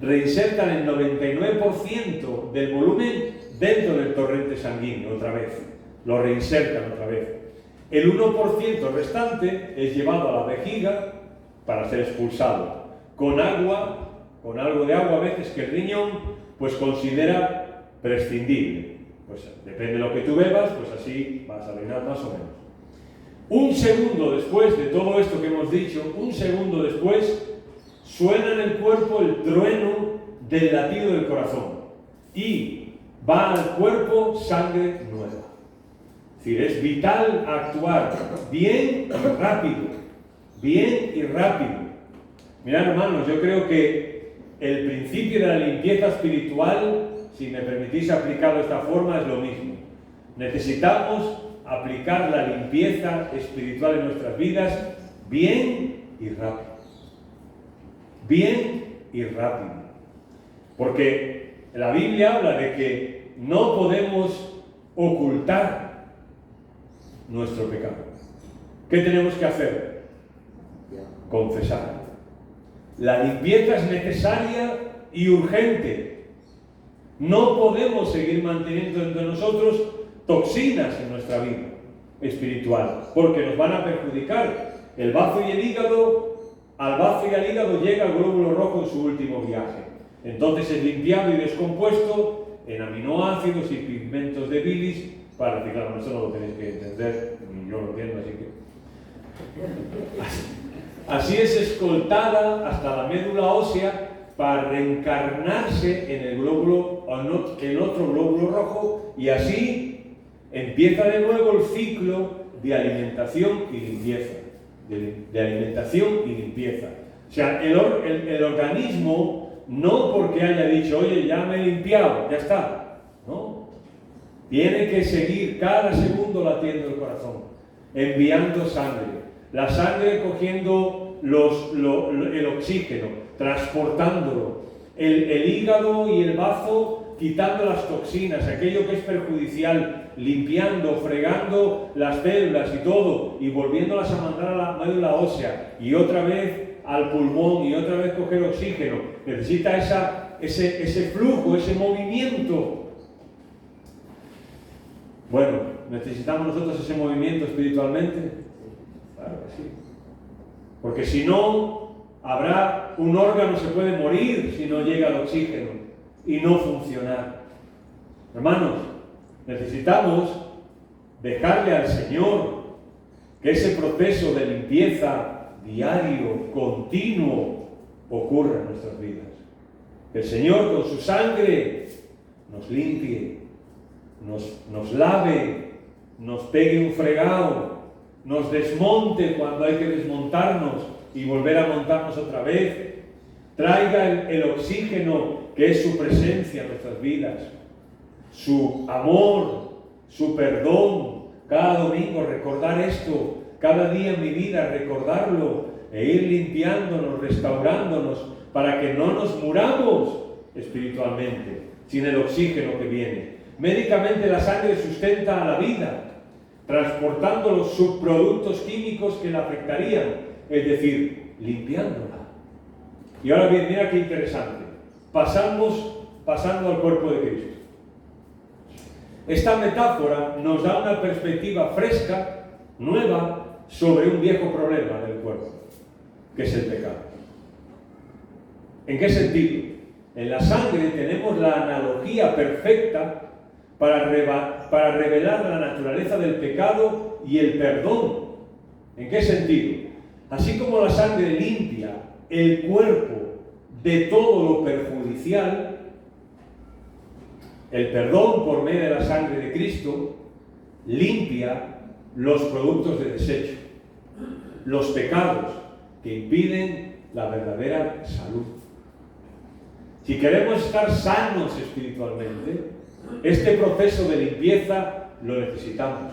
reinsertan el 99% del volumen dentro del torrente sanguíneo otra vez, lo reinsertan otra vez. El 1% restante es llevado a la vejiga para ser expulsado, con agua, con algo de agua a veces que el riñón pues considera prescindible. Pues depende de lo que tú bebas, pues así vas a orinar más o menos. Un segundo después de todo esto que hemos dicho, un segundo después, suena en el cuerpo el trueno del latido del corazón y va al cuerpo sangre nueva. Es decir, es vital actuar bien y rápido. Bien y rápido. Mirad, hermanos, yo creo que el principio de la limpieza espiritual, si me permitís aplicarlo de esta forma, es lo mismo. Necesitamos aplicar la limpieza espiritual en nuestras vidas bien y rápido. Bien y rápido. Porque la Biblia habla de que no podemos ocultar nuestro pecado. ¿Qué tenemos que hacer? Confesar. La limpieza es necesaria y urgente. No podemos seguir manteniendo entre nosotros toxinas en nuestra vida espiritual, porque nos van a perjudicar. El bazo y el hígado, al bazo y al hígado llega el glóbulo rojo en su último viaje. Entonces es limpiado y descompuesto en aminoácidos y pigmentos de bilis para reciclar. Eso no lo tenéis que entender, ni yo lo entiendo, así que... Así es escoltada hasta la médula ósea para reencarnarse en el glóbulo, en otro glóbulo rojo, y así empieza de nuevo el ciclo de alimentación y limpieza. De alimentación y limpieza. O sea, el organismo, no porque haya dicho, oye, ya me he limpiado, ya está. No. Tiene que seguir cada segundo latiendo el corazón, enviando sangre. La sangre cogiendo el oxígeno, transportándolo. El hígado y el bazo quitando las toxinas, aquello que es perjudicial, limpiando, fregando las células y todo, y volviéndolas a mandar a la médula ósea, y otra vez al pulmón, y otra vez coger oxígeno. Necesita ese flujo, ese movimiento. Bueno, ¿necesitamos nosotros ese movimiento espiritualmente? Claro que sí. Porque si no, habrá un órgano se puede morir si no llega el oxígeno y no funcionar. Hermanos, necesitamos dejarle al Señor que ese proceso de limpieza diario, continuo, ocurra en nuestras vidas. Que el Señor con su sangre nos limpie, nos lave, nos pegue un fregado, nos desmonte cuando hay que desmontarnos y volver a montarnos otra vez, traiga el oxígeno que es su presencia en nuestras vidas, su amor, su perdón. Cada domingo recordar esto, cada día en mi vida recordarlo e ir limpiándonos, restaurándonos para que no nos muramos espiritualmente sin el oxígeno que viene. Médicamente la sangre sustenta a la vida, transportando los subproductos químicos que la afectarían, es decir, limpiándola. Y ahora bien, mira qué interesante. Pasando al cuerpo de Cristo. Esta metáfora nos da una perspectiva fresca, nueva, sobre un viejo problema del cuerpo, que es el pecado. ¿En qué sentido? En la sangre tenemos la analogía perfecta para revelar la naturaleza del pecado y el perdón. ¿En qué sentido? Así como la sangre limpia el cuerpo de todo lo perjudicial, el perdón por medio de la sangre de Cristo limpia los productos de desecho, los pecados que impiden la verdadera salud. Si queremos estar sanos espiritualmente, este proceso de limpieza lo necesitamos.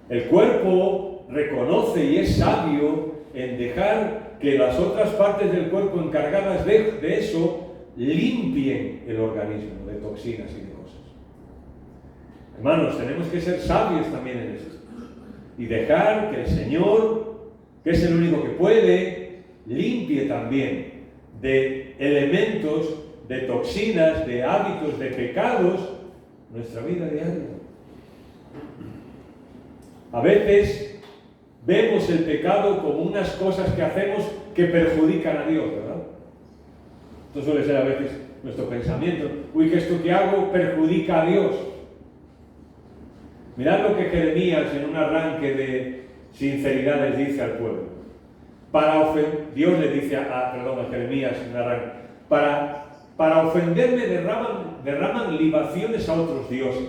El cuerpo reconoce y es sabio en dejar que las otras partes del cuerpo encargadas de eso limpien el organismo de toxinas y de cosas. Hermanos, tenemos que ser sabios también en esto y dejar que el Señor, que es el único que puede, limpie también de elementos, de toxinas, de hábitos, de pecados, nuestra vida diaria. A veces vemos el pecado como unas cosas que hacemos que perjudican a Dios, ¿verdad? Esto suele ser a veces nuestro pensamiento. Uy, que esto que hago perjudica a Dios. Mirad lo que Jeremías en un arranque de sinceridad les dice al pueblo. Dios le dice a Jeremías en un arranque, para ofenderme derraman libaciones a otros dioses,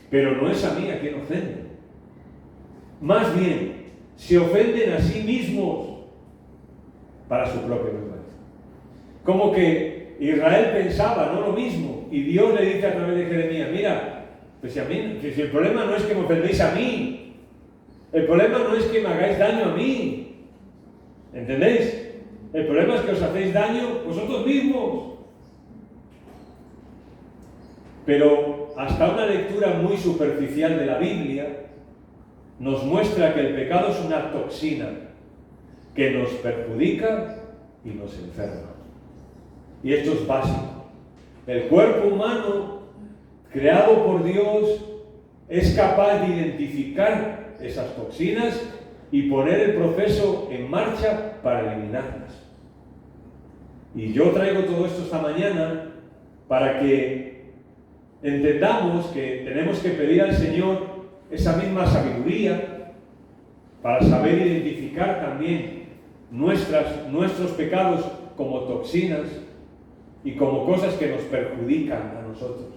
pero no es a mí a quien ofenden. Más bien, se ofenden a sí mismos para su propia vergüenza. Como que Israel pensaba, no lo mismo, y Dios le dice a través de Jeremías, mira, pues si el problema no es que me ofendéis a mí, el problema no es que me hagáis daño a mí, ¿entendéis? El problema es que os hacéis daño vosotros mismos. Pero hasta una lectura muy superficial de la Biblia nos muestra que el pecado es una toxina que nos perjudica y nos enferma. Y esto es básico. El cuerpo humano, creado por Dios, es capaz de identificar esas toxinas y poner el proceso en marcha para eliminarlas. Y yo traigo todo esto esta mañana para que entendamos que tenemos que pedir al Señor esa misma sabiduría para saber identificar también nuestros pecados como toxinas y como cosas que nos perjudican a nosotros.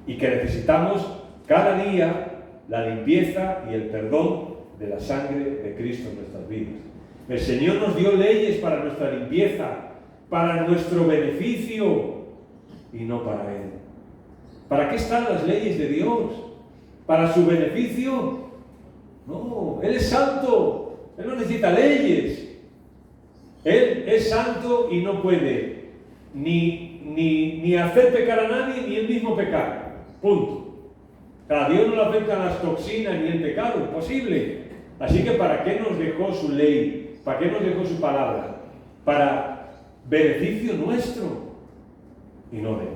Y que necesitamos cada día la limpieza y el perdón de la sangre de Cristo en nuestras vidas. El Señor nos dio leyes para nuestra limpieza, para nuestro beneficio y no para Él. ¿Para qué están las leyes de Dios? ¿Para su beneficio? No, Él es santo, Él no necesita leyes. Él es santo y no puede ni hacer pecar a nadie ni Él mismo pecar. Punto. A Dios no le afectan las toxinas ni el pecado, imposible. Así que ¿para qué nos dejó su ley? ¿Para qué nos dejó su palabra? Para beneficio nuestro y no de Él.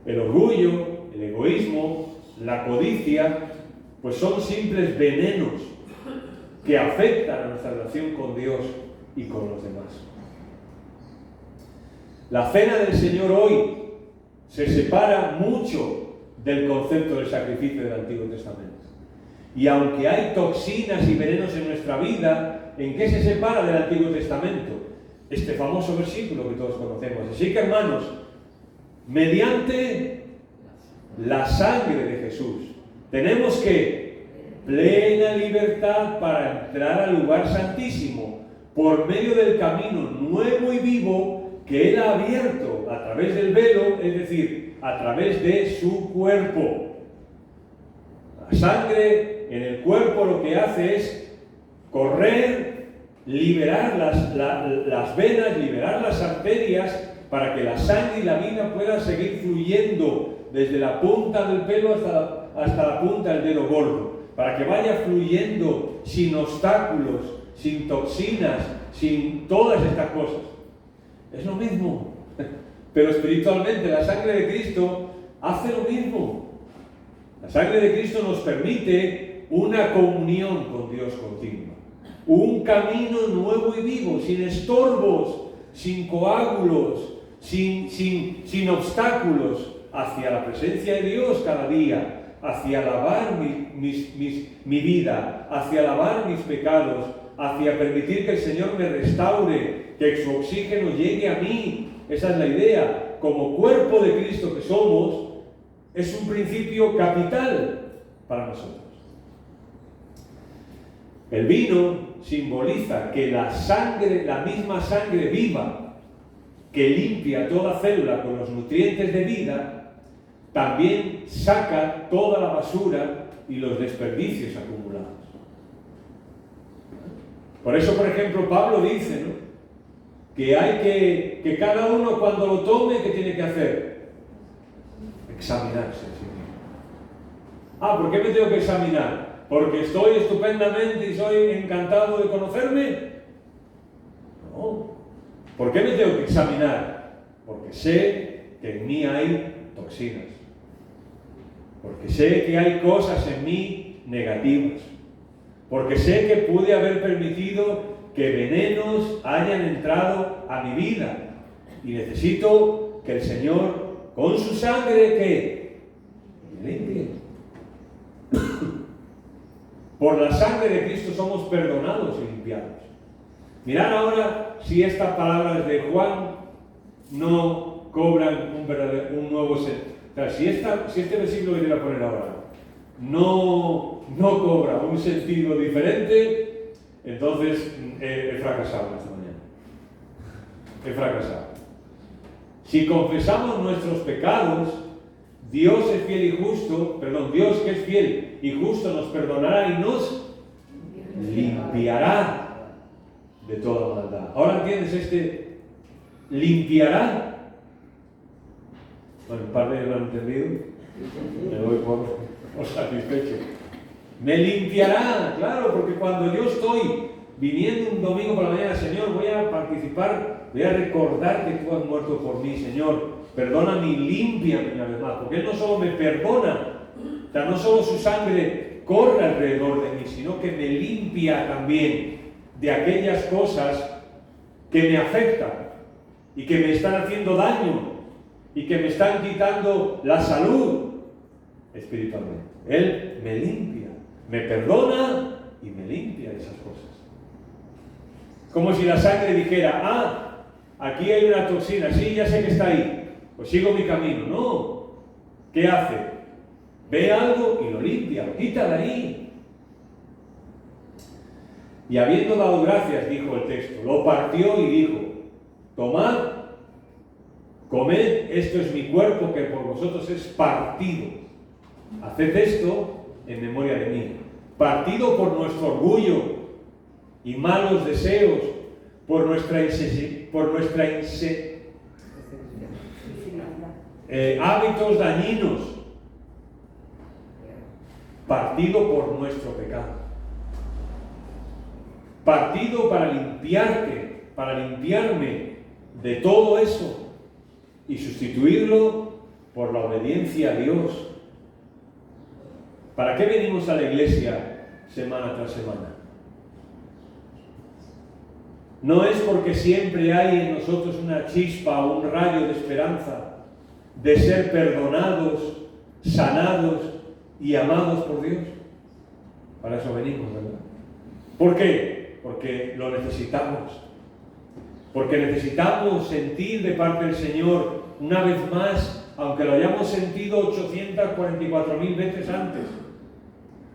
El orgullo, el egoísmo, la codicia, pues son simples venenos que afectan a nuestra relación con Dios y con los demás. La cena del Señor hoy se separa mucho del concepto del sacrificio del Antiguo Testamento. Y aunque hay toxinas y venenos en nuestra vida, ¿en qué se separa del Antiguo Testamento? Este famoso versículo que todos conocemos. Así que, hermanos, mediante la sangre de Jesús, tenemos que plena libertad para entrar al lugar santísimo por medio del camino nuevo y vivo que Él ha abierto a través del velo, es decir, a través de su cuerpo. La sangre en el cuerpo lo que hace es correr, liberar las venas, liberar las arterias para que la sangre y la vida puedan seguir fluyendo desde la punta del pelo hasta la punta del dedo gordo, para que vaya fluyendo sin obstáculos, sin toxinas, sin todas estas cosas. Es lo mismo, pero espiritualmente la sangre de Cristo hace lo mismo. La sangre de Cristo nos permite una comunión con Dios continua, un camino nuevo y vivo, sin estorbos, sin coágulos, sin obstáculos, hacia la presencia de Dios cada día, hacia alabar mi vida, hacia alabar mis pecados, hacia permitir que el Señor me restaure, que su oxígeno llegue a mí. Esa es la idea. Como cuerpo de Cristo que somos, es un principio capital para nosotros. El vino simboliza que la sangre, la misma sangre viva, que limpia toda célula con los nutrientes de vida, también saca toda la basura y los desperdicios acumulados. Por eso, por ejemplo, Pablo dice, ¿no?, que hay que cada uno cuando lo tome, ¿qué tiene que hacer? Examinarse a sí mismo. ¿Por qué me tengo que examinar? ¿Porque estoy estupendamente y soy encantado de conocerme? No. ¿Por qué me tengo que examinar? Porque sé que en mí hay toxinas. Porque sé que hay cosas en mí negativas. Porque sé que pude haber permitido que venenos hayan entrado a mi vida. Y necesito que el Señor, con su sangre, que me limpie. Por la sangre de Cristo somos perdonados y limpiados. Mirad ahora si estas palabras de Juan no cobran un nuevo sentido. O sea, si este versículo que voy a poner ahora no cobra un sentido diferente, entonces he fracasado esta mañana. He fracasado. Si confesamos nuestros pecados, Dios es fiel y justo, Dios que es fiel y justo nos perdonará y nos limpiará de toda maldad. ¿Ahora entiendes limpiará? Bueno, un par de ellos lo han entendido. Me doy por satisfecho. Me limpiará, claro, porque cuando yo estoy viniendo un domingo por la mañana, Señor, voy a participar, voy a recordar que tú has muerto por mí, Señor, perdóname y límpiame una vez más, porque Él no solo me perdona, o sea, no solo su sangre corre alrededor de mí, sino que me limpia también de aquellas cosas que me afectan y que me están haciendo daño y que me están quitando la salud espiritualmente. Él me limpia, me perdona y me limpia de esas cosas. Como si la sangre dijera, aquí hay una toxina, sí, ya sé que está ahí, pues sigo mi camino. No, ¿qué hace? Ve algo y lo limpia, lo quita de ahí. Y habiendo dado gracias, dijo el texto, lo partió y dijo, tomad, comed, esto es mi cuerpo que por vosotros es partido. Haced esto en memoria de mí. Partido por nuestro orgullo y malos deseos, por nuestra hábitos dañinos, partido por nuestro pecado. Partido para limpiarte, para limpiarme de todo eso y sustituirlo por la obediencia a Dios. ¿Para qué venimos a la iglesia semana tras semana? No es porque siempre hay en nosotros una chispa o un rayo de esperanza de ser perdonados, sanados y amados por Dios. Para eso venimos, ¿verdad? ¿Por qué? Porque lo necesitamos. Porque necesitamos sentir de parte del Señor una vez más, aunque lo hayamos sentido 844.000 veces antes,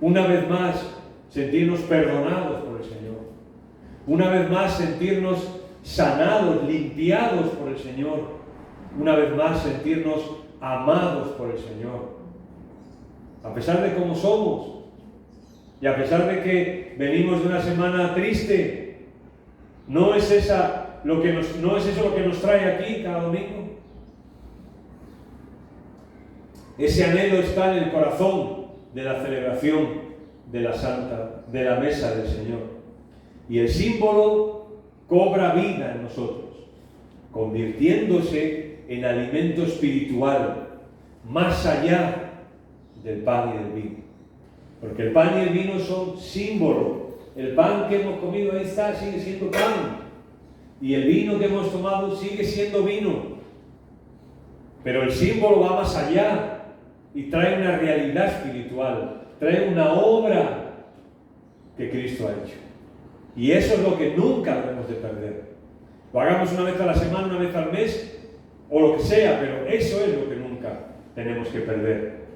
una vez más sentirnos perdonados por el Señor. Una vez más sentirnos sanados, limpiados por el Señor. Una vez más sentirnos amados por el Señor. A pesar de cómo somos, y a pesar de que venimos de una semana triste, no es eso lo que nos trae aquí cada domingo. Ese anhelo está en el corazón de la celebración de la mesa del Señor. Y el símbolo cobra vida en nosotros, convirtiéndose en alimento espiritual, más allá del pan y del vino. Porque el pan y el vino son símbolos. El pan que hemos comido ahí está, sigue siendo pan. Y el vino que hemos tomado sigue siendo vino. Pero el símbolo va más allá y trae una realidad espiritual, trae una obra que Cristo ha hecho. Y eso es lo que nunca debemos de perder. Lo hagamos una vez a la semana, una vez al mes, o lo que sea, pero eso es lo que nunca tenemos que perder.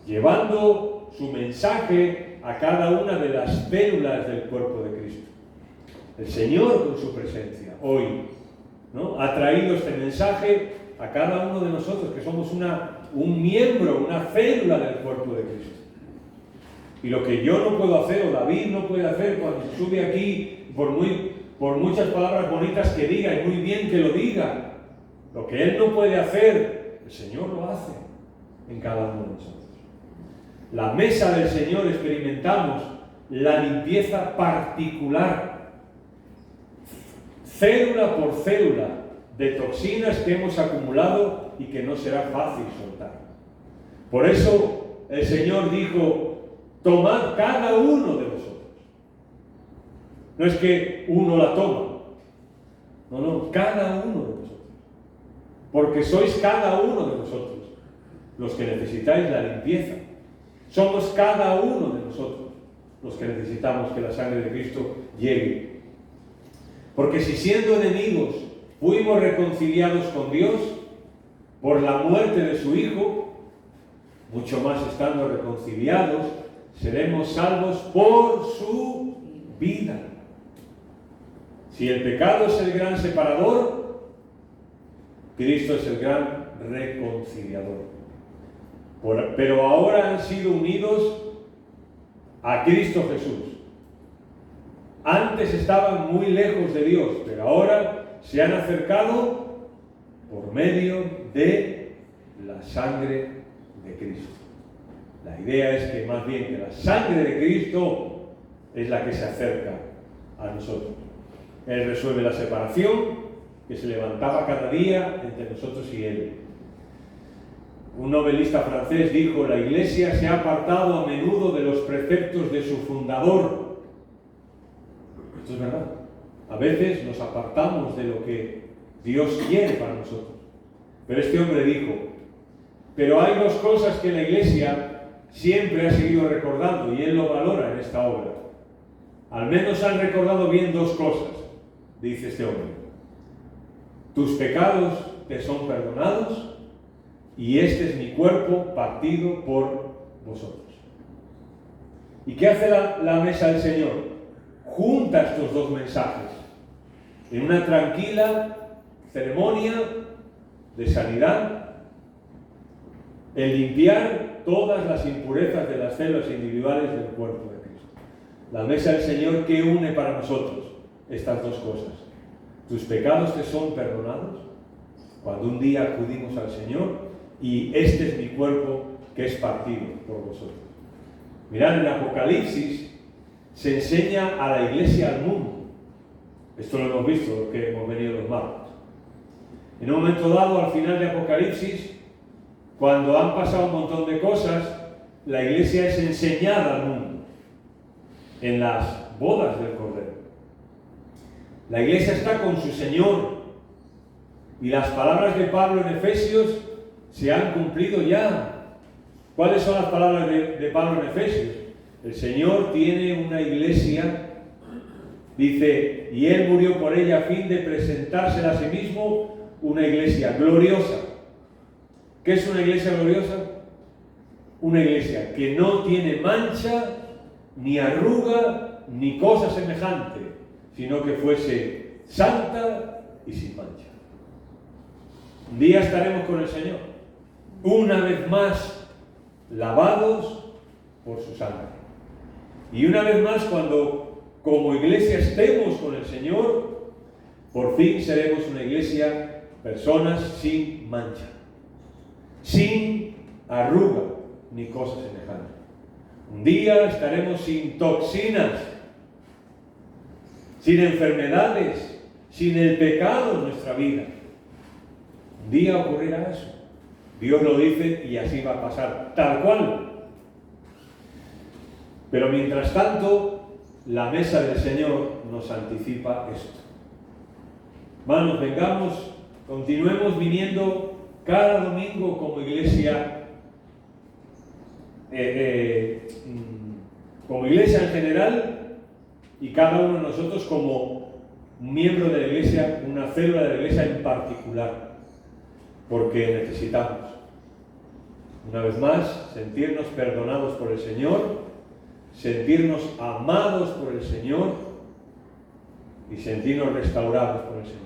Llevando su mensaje a cada una de las células del cuerpo de Cristo. El Señor con su presencia hoy, ¿no?, ha traído este mensaje a cada uno de nosotros, que somos un miembro, una célula del cuerpo de Cristo. Y lo que yo no puedo hacer, o David no puede hacer cuando se sube aquí, por muchas palabras bonitas que diga, y muy bien que lo diga, lo que él no puede hacer, el Señor lo hace en cada uno de nosotros. La mesa del Señor experimentamos la limpieza particular, célula por célula, de toxinas que hemos acumulado y que no será fácil soltar. Por eso el Señor dijo, tomad cada uno de vosotros. No es que uno la toma, no, cada uno de vosotros. Porque sois cada uno de vosotros los que necesitáis la limpieza. Somos cada uno de nosotros los que necesitamos que la sangre de Cristo llegue. Porque si siendo enemigos fuimos reconciliados con Dios por la muerte de su Hijo, mucho más estando reconciliados, seremos salvos por su vida. Si el pecado es el gran separador, Cristo es el gran reconciliador. Pero ahora han sido unidos a Cristo Jesús. Antes estaban muy lejos de Dios, pero ahora se han acercado por medio de la sangre de Cristo. La idea es que más bien que la sangre de Cristo es la que se acerca a nosotros. Él resuelve la separación que se levantaba cada día entre nosotros y Él. Un novelista francés dijo: la Iglesia se ha apartado a menudo de los preceptos de su fundador. Esto es verdad. A veces nos apartamos de lo que Dios quiere para nosotros. Pero este hombre dijo: pero hay dos cosas que la Iglesia siempre ha seguido recordando, y él lo valora en esta obra. Al menos han recordado bien dos cosas, dice este hombre: tus pecados te son perdonados, y este es mi cuerpo partido por vosotros. ¿Y qué hace la mesa del Señor? Junta estos dos mensajes en una tranquila ceremonia de sanidad, el limpiar todas las impurezas de las células individuales del cuerpo de Cristo. La mesa del Señor, ¿qué une para nosotros estas dos cosas? Tus pecados te son perdonados cuando un día acudimos al Señor, y este es mi cuerpo que es partido por vosotros. Mirad, en Apocalipsis se enseña a la Iglesia al mundo. Esto lo hemos visto, lo que hemos venido los martes. En un momento dado, al final de Apocalipsis, cuando han pasado un montón de cosas, la Iglesia es enseñada al mundo en las bodas del Cordero. La Iglesia está con su Señor, y las palabras de Pablo en Efesios se han cumplido ya. ¿Cuáles son las palabras de Pablo en Efesios? El Señor tiene una iglesia, dice, y Él murió por ella a fin de presentársela a sí mismo una iglesia gloriosa. ¿Qué es una iglesia gloriosa? Una iglesia que no tiene mancha, ni arruga, ni cosa semejante, sino que fuese santa y sin mancha. Un día estaremos con el Señor, una vez más lavados por su sangre. Y una vez más, cuando como iglesia estemos con el Señor, por fin seremos una iglesia, personas sin mancha, sin arruga ni cosa semejante. Un día estaremos sin toxinas, sin enfermedades, sin el pecado en nuestra vida. Un día ocurrirá eso. Dios lo dice y así va a pasar, tal cual. Pero mientras tanto, la mesa del Señor nos anticipa esto. Hermanos, vengamos, continuemos viniendo cada domingo como iglesia, como iglesia en general, y cada uno de nosotros como miembro de la iglesia, una célula de la iglesia en particular, porque necesitamos, una vez más, sentirnos perdonados por el Señor, sentirnos amados por el Señor y sentirnos restaurados por el Señor.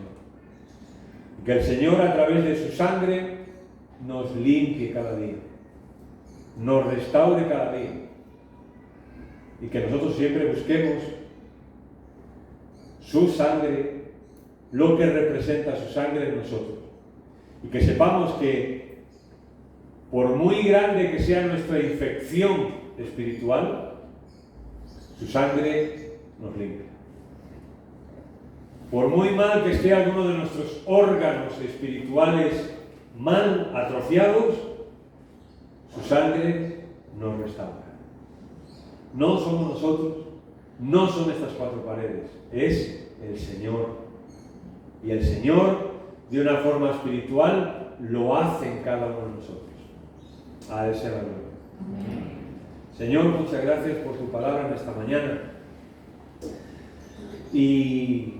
Y que el Señor, a través de su sangre, nos limpie cada día, nos restaure cada día, y que nosotros siempre busquemos su sangre, lo que representa su sangre en nosotros, y que sepamos que por muy grande que sea nuestra infección espiritual, su sangre nos limpia. Por muy mal que esté alguno de nuestros órganos espirituales mal atrofiados, su sangre nos restaura. No somos nosotros, no son estas cuatro paredes, es el Señor. Y el Señor, de una forma espiritual, lo hace en cada uno de nosotros. A Él sea la gloria. Señor, muchas gracias por tu palabra en esta mañana. Y,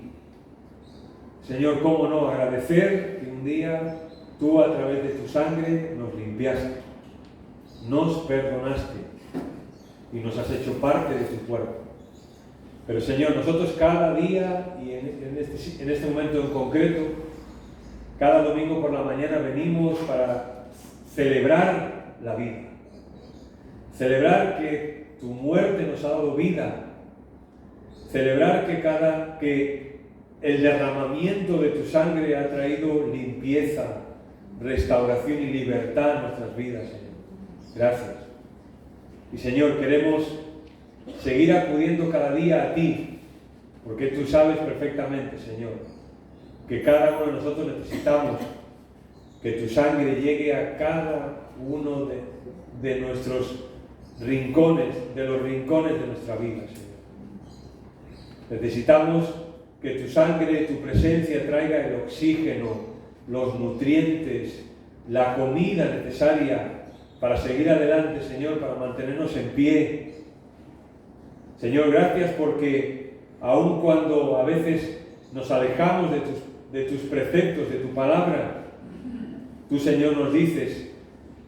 Señor, cómo no agradecer que un día tú, a través de tu sangre, nos limpiaste, nos perdonaste y nos has hecho parte de tu cuerpo. Pero, Señor, nosotros cada día, y en este momento en concreto, cada domingo por la mañana venimos para celebrar la vida. Celebrar que tu muerte nos ha dado vida. Celebrar que el derramamiento de tu sangre ha traído limpieza, restauración y libertad en nuestras vidas, Señor. Gracias. Y, Señor, queremos seguir acudiendo cada día a ti, porque tú sabes perfectamente, Señor, que cada uno de nosotros necesitamos que tu sangre llegue a cada uno de nuestros rincones, de los rincones de nuestra vida, Señor. Necesitamos que tu sangre, tu presencia traiga el oxígeno, los nutrientes, la comida necesaria para seguir adelante, Señor, para mantenernos en pie. Señor, gracias porque aun cuando a veces nos alejamos de tus preceptos, de tu palabra, tú, Señor, nos dices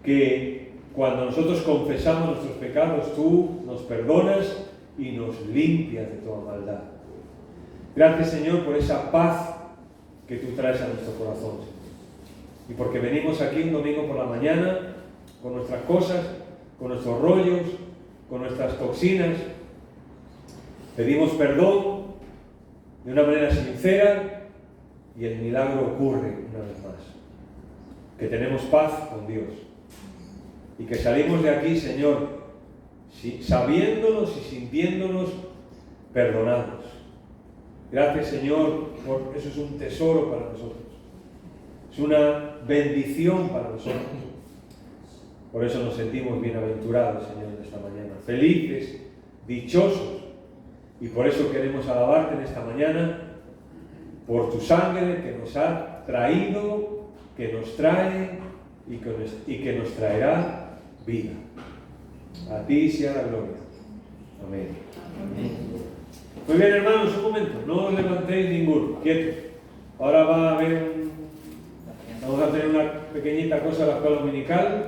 que cuando nosotros confesamos nuestros pecados, tú nos perdonas y nos limpias de toda maldad. Gracias, Señor, por esa paz que tú traes a nuestro corazón, Señor. Y porque venimos aquí un domingo por la mañana con nuestras cosas, con nuestros rollos, con nuestras toxinas. Pedimos perdón de una manera sincera y el milagro ocurre una vez más. Que tenemos paz con Dios. Y que salimos de aquí, Señor, sabiéndonos y sintiéndonos perdonados. Gracias, Señor, por eso es un tesoro para nosotros. Es una bendición para nosotros. Por eso nos sentimos bienaventurados, Señor, en esta mañana. Felices, dichosos. Y por eso queremos alabarte en esta mañana, por tu sangre que nos ha traído, que nos trae y que nos traerá vida. A ti sea la gloria. Amén. Amén. Muy bien, hermanos, un momento. No os levantéis ninguno. Quietos. Ahora vamos a tener una pequeñita cosa en la escuela dominical.